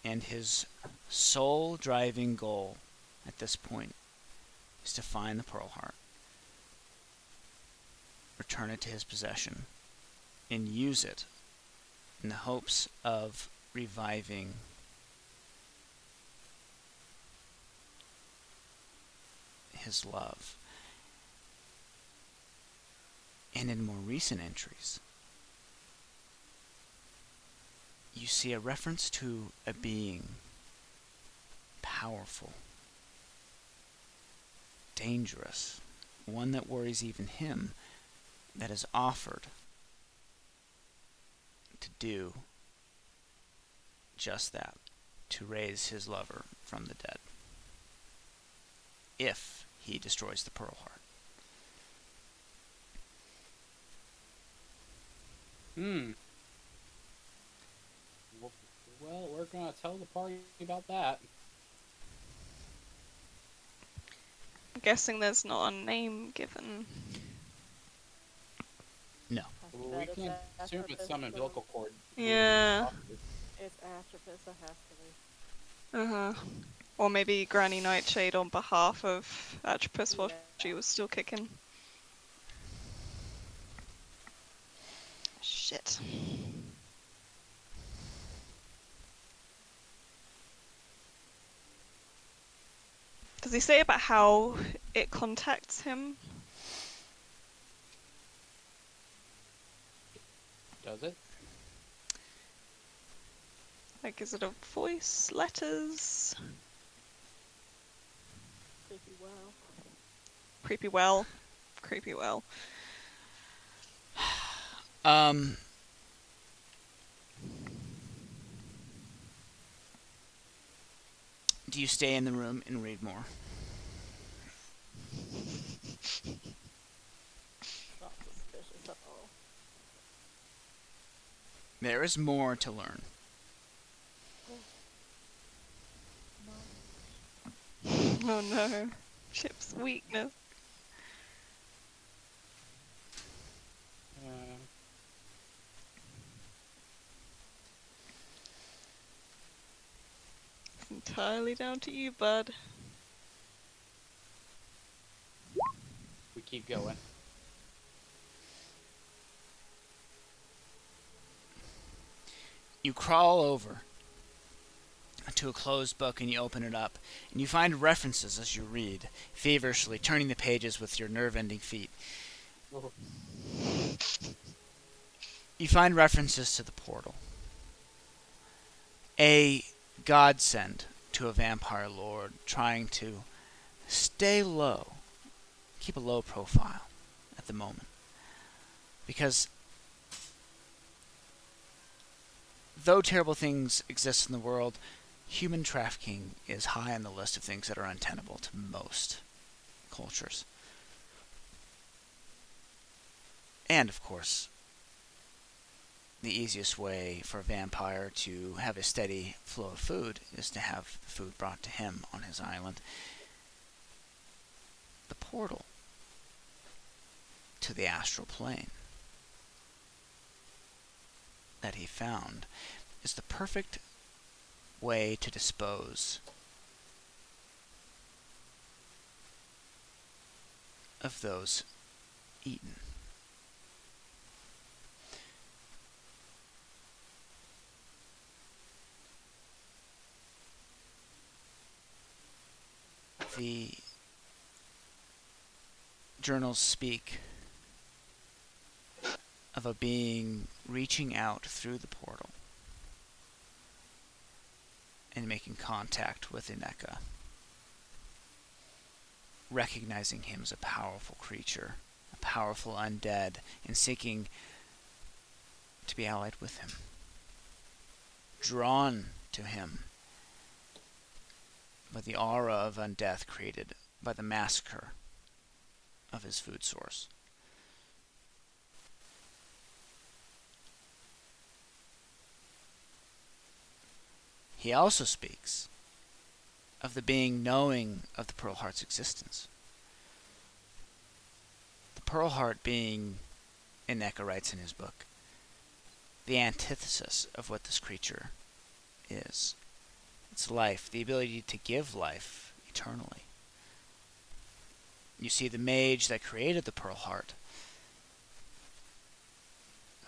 And his sole driving goal at this point is to find the Pearl Heart. return it to his possession, and use it in the hopes of reviving his love. And in more recent entries, you see a reference to a being powerful, dangerous, one that worries even him, that is offered to do just that, to raise his lover from the dead, if he destroys the Pearl Heart. Well, we're gonna tell the party about that. I'm guessing there's not a name given. No. I Well, bet we it's can assume it's some Atropus, umbilical cord. Yeah. It's Atropus, it has to be. Uh-huh. Or maybe Granny Nightshade on behalf of Atropus while Yeah. she was still kicking. Shit. Does he say about how it contacts him? Does it? Like, is it a voice, letters, Creepy well. creepy well, creepy well? Do you stay in the room and read more? Not suspicious at all. There is more to learn. Oh no, Chip's weakness. It's entirely down to you, bud. We keep going. You crawl over to a closed book and you open it up, and you find references as you read, feverishly turning the pages with your nerve-ending feet. Oh. You find references to the portal. A godsend to a vampire lord trying to stay low, keep a low profile at the moment. Because though terrible things exist in the world, human trafficking is high on the list of things that are untenable to most cultures. And, of course, the easiest way for a vampire to have a steady flow of food is to have the food brought to him on his island. The portal to the astral plane that he found is the perfect way to dispose of those eaten. The journals speak of a being reaching out through the portal and making contact with Ineka, recognizing him as a powerful creature, a powerful undead, and seeking to be allied with him, drawn to him by the aura of undeath created by the massacre of his food source. He also speaks of the being knowing of the Pearl Heart's existence. The Pearl Heart being, Ineka writes in his book, the antithesis of what this creature is. It's life, the ability to give life eternally. You see, the mage that created the Pearl Heart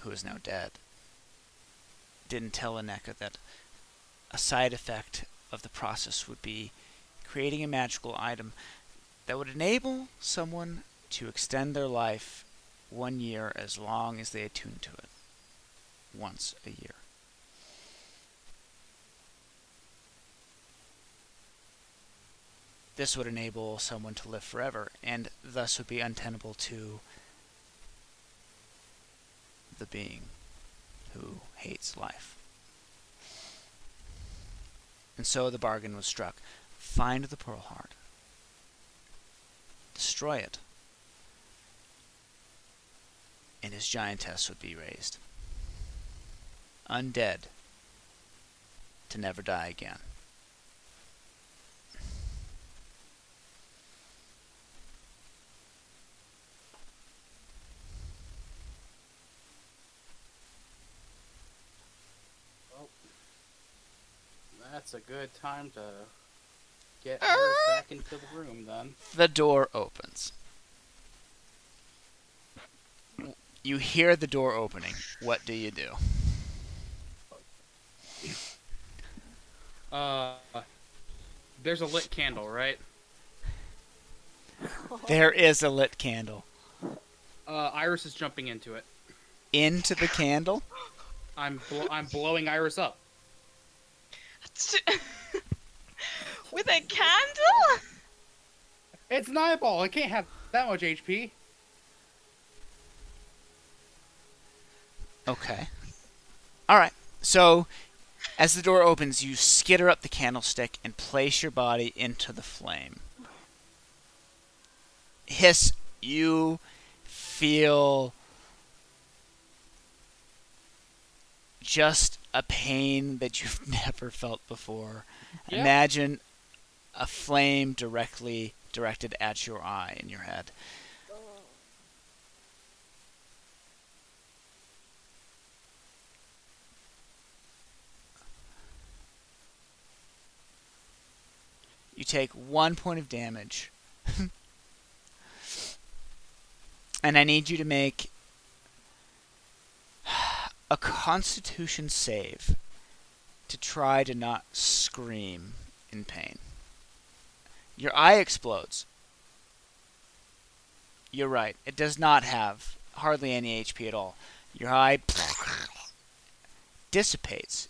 who is now dead, didn't tell Aneka that a side effect of the process would be creating a magical item that would enable someone to extend their life 1 year as long as they attune to it. Once a year. This would enable someone to live forever, and thus would be untenable to the being who hates life. And so the bargain was struck. Find the Pearl Heart. Destroy it. And his giantess would be raised. Undead. To never die again. Well, that's a good time to get her back into the room then. The door opens. You hear the door opening. What do you do? There's a lit candle, right? There is a lit candle. Iris is jumping into it. Into the candle? I'm blowing Iris up. With a candle? It's an eyeball. It can't have that much HP. Okay. Alright. So, as the door opens, you skitter up the candlestick and place your body into the flame. Hiss, you feel just a pain that you've never felt before. Yeah. Imagine a flame directed at your eye in your head. You take 1 point of damage. And I need you to make a Constitution save to try to not scream in pain. Your eye explodes. You're right. It does not have hardly any HP at all. Your eye dissipates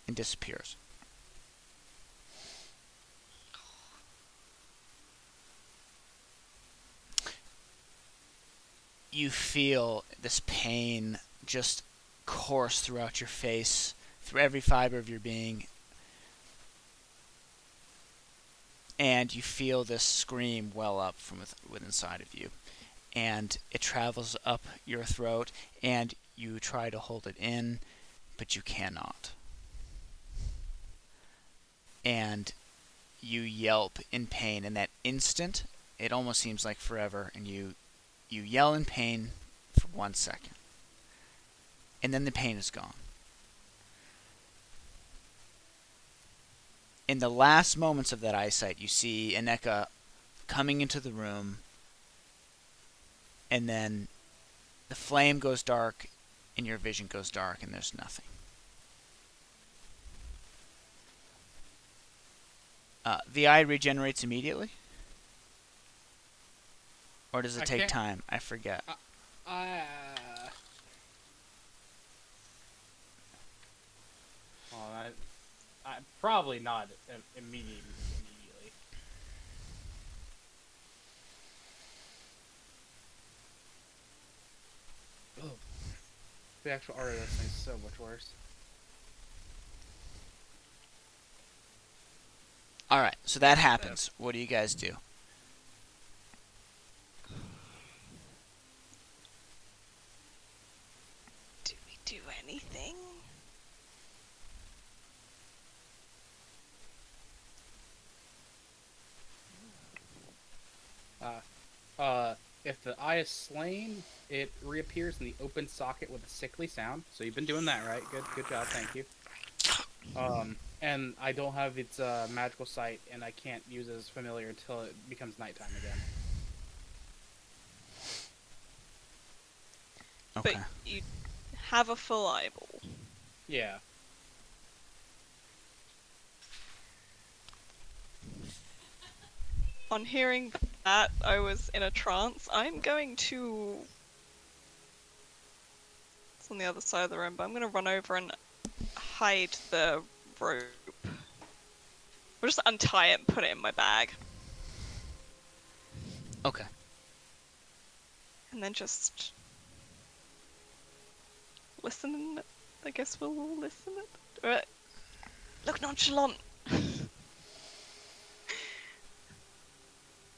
and disappears. You feel this pain just course throughout your face, through every fiber of your being. And you feel this scream well up from within inside of you. And it travels up your throat, and you try to hold it in, but you cannot. And you yelp in pain. In that instant, it almost seems like forever, and you yell in pain for 1 second. And then the pain is gone. In the last moments of that eyesight, you see Aneka coming into the room, and then the flame goes dark, and your vision goes dark, and there's nothing. The eye regenerates immediately? Or does it take time? I forget. Well, I probably not immediately. Oh, the actual art of this thing is so much worse. Alright, so that happens. What do you guys do? Do we do anything? If the eye is slain, it reappears in the open socket with a sickly sound. So you've been doing that, right? Good job, thank you. And I don't have its magical sight, and I can't use it as familiar until it becomes nighttime again. but Okay. you have a full eyeball. Yeah. On hearing that, I was in a trance. I'm going to... It's on the other side of the room, but I'm going to run over and hide the rope. We'll just untie it and put it in my bag. Okay. And then just... listen. I guess we'll all listen. Right. Look nonchalant.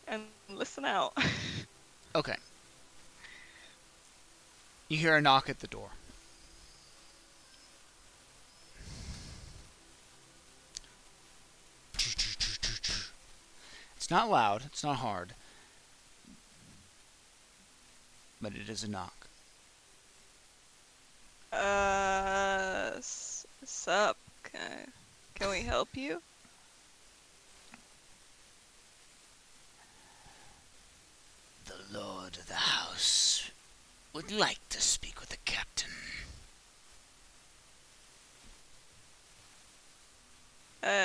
And listen out. Okay. You hear a knock at the door. It's not loud, it's not hard, but it is a knock. Sup? Can we help you? The lord of the house would like to speak with the captain.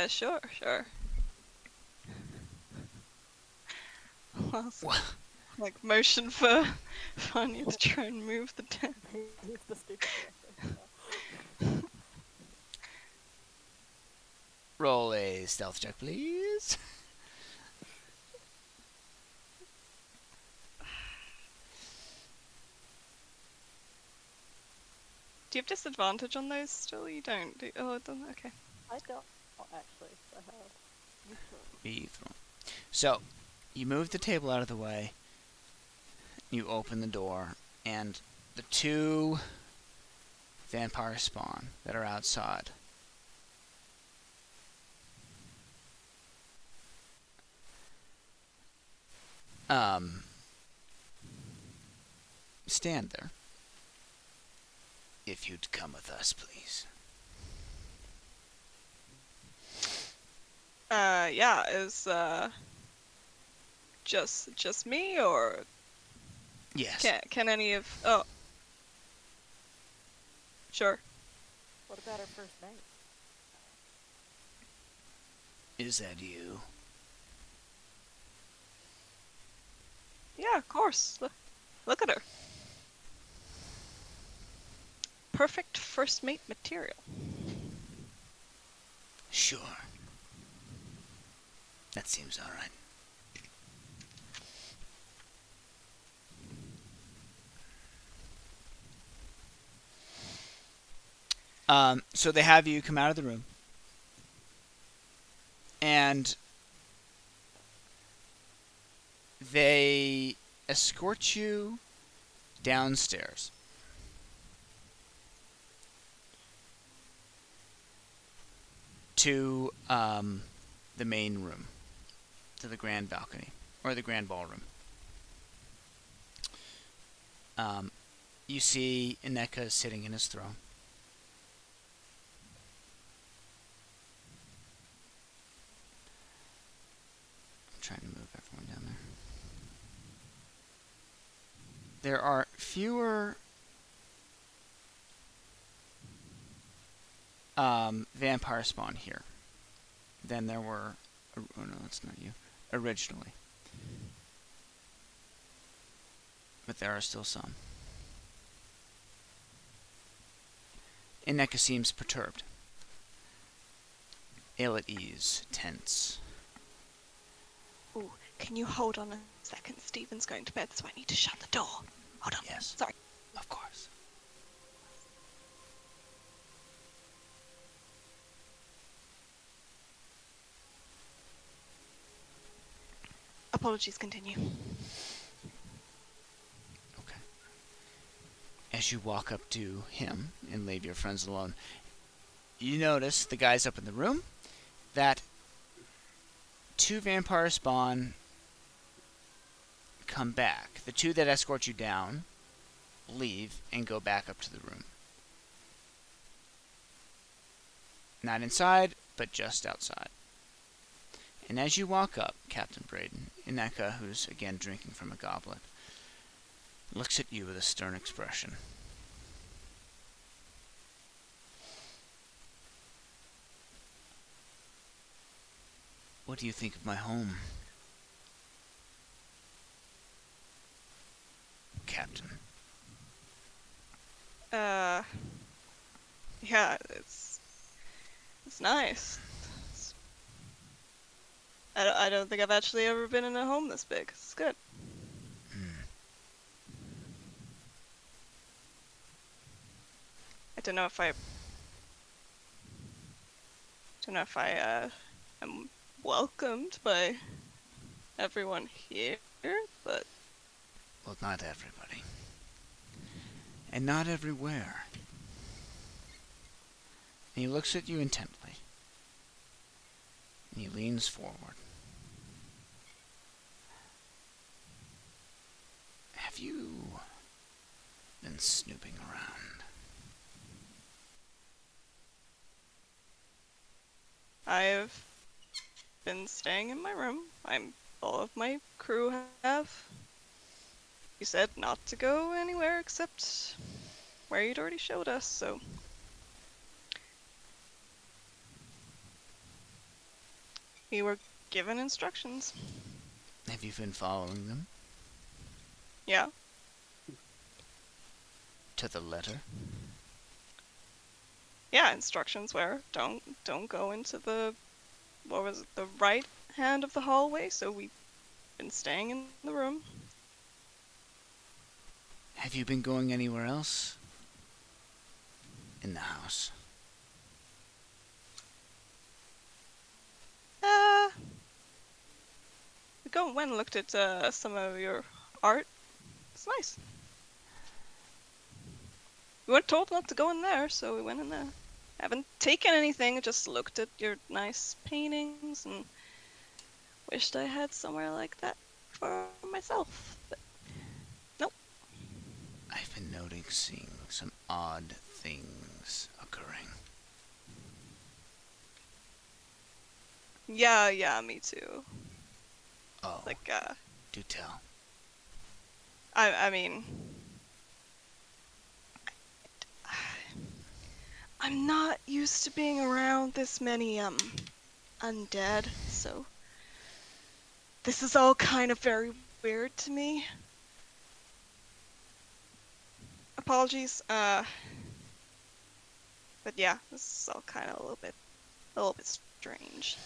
Sure. Well, Well, like motion for Vanya to try and move the desk. Move the stupid thing. roll a stealth check, please. Do you have disadvantage on those still? You don't. Oh, it doesn't. Okay. I don't actually. I have neutral. Neutral. So, you move the table out of the way, you open the door, and the two vampire spawn that are outside stand there. If you'd come with us, please. Yeah. Is just me, or Yes. can any of? Oh. Sure. What about our first night? Is that you? Yeah, of course. Look at her. Perfect first mate material. Sure. That seems alright. So they have you come out of the room. And they escort you downstairs. To the main room. To the grand balcony. Or the grand ballroom. You see Ineka sitting in his throne. I'm trying to move everyone down there. There are fewer vampire spawn here than there were. Oh no, that's not you. Originally. But there are still some. Ineka seems perturbed. Ill at ease, tense. Ooh, can you hold on a second? Stephen's going to bed, so I need to shut the door. Hold on. Yes. Sorry. Of course. Apologies, continue. Okay. As you walk up to him and leave your friends alone, you notice the guys up in the room that two vampire spawn come back. The two that escort you down leave and go back up to the room. Not inside, but just outside. And as you walk up, Captain Braden, Ineka, who's again drinking from a goblet, looks at you with a stern expression. What do you think of my home, Captain? Yeah, it's nice. I don't think I've actually ever been in a home this big. It's good. I don't know if I am welcomed by everyone here, but Well, not everybody. And not everywhere. And he looks at you intently. And he leans forward. Have you been snooping around? I've been staying in my room. All of my crew have. You said not to go anywhere except where you'd already showed us, so we were given instructions. Have you been following them? Yeah. To the letter? Yeah, instructions were don't go into the the right hand of the hallway, so we've been staying in the room. Have you been going anywhere else? In the house? We went and looked at some of your art. It's nice. We weren't told not to go in there, so we went in there. Haven't taken anything, just looked at your nice paintings and wished I had somewhere like that for myself. But nope. I've been noticing some odd things occurring. Yeah, me too. Oh, Like, do tell. I mean, I'm not used to being around this many, undead, so this is all kind of very weird to me. Apologies, but yeah, this is all kind of a little bit strange.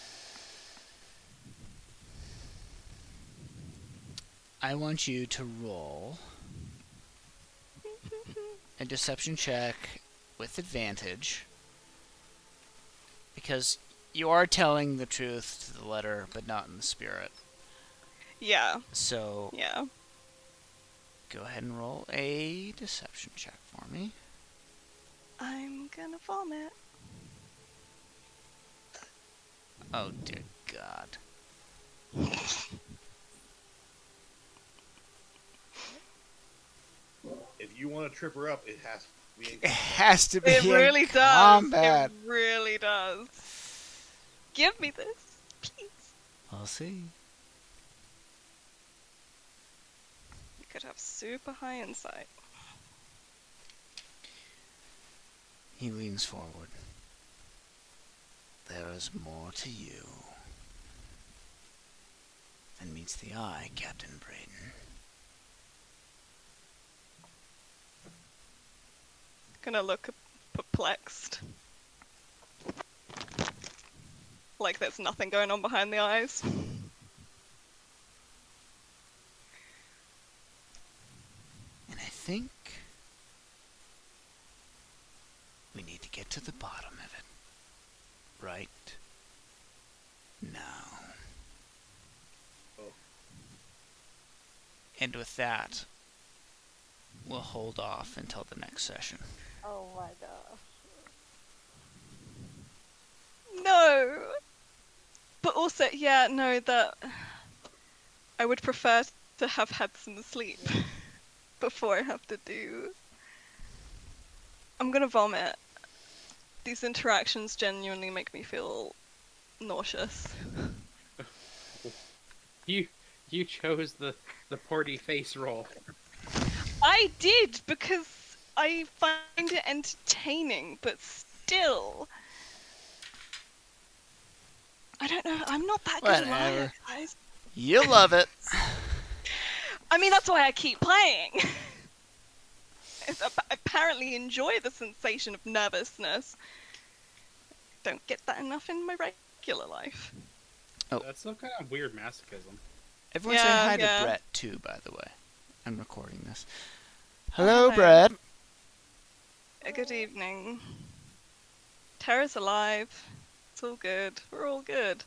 I want you to roll a deception check with advantage, because you are telling the truth to the letter, but not in the spirit. Yeah, So, yeah. go ahead and roll a deception check for me. I'm gonna vomit. Oh, dear God. If you want to trip her up, it has to be. It has to be It in really does. combat. It really does. Give me this, please. We'll see. You could have super high insight. He leans forward. There is more to you than meets the eye, Captain Braden. Gonna look perplexed. Like there's nothing going on behind the eyes. And I think we need to get to the bottom of it. Right now. Oh. And with that, we'll hold off until the next session. Oh my gosh. No! But also, yeah, no, that... I would prefer to have had some sleep before I have to do... I'm gonna vomit. These interactions genuinely make me feel nauseous. You chose the party face roll. I did, because I find it entertaining, but still... I don't know, I'm not that good a liar, Whatever. guys. You love it. I mean, that's why I keep playing. I apparently enjoy the sensation of nervousness. Don't get that enough in my regular life. That's some kind of weird masochism. Everyone say Yeah, hi yeah. to Brett too, by the way. I'm recording this. Hello, Hello. Brett. Good evening. Tara's alive. It's all good. We're all good.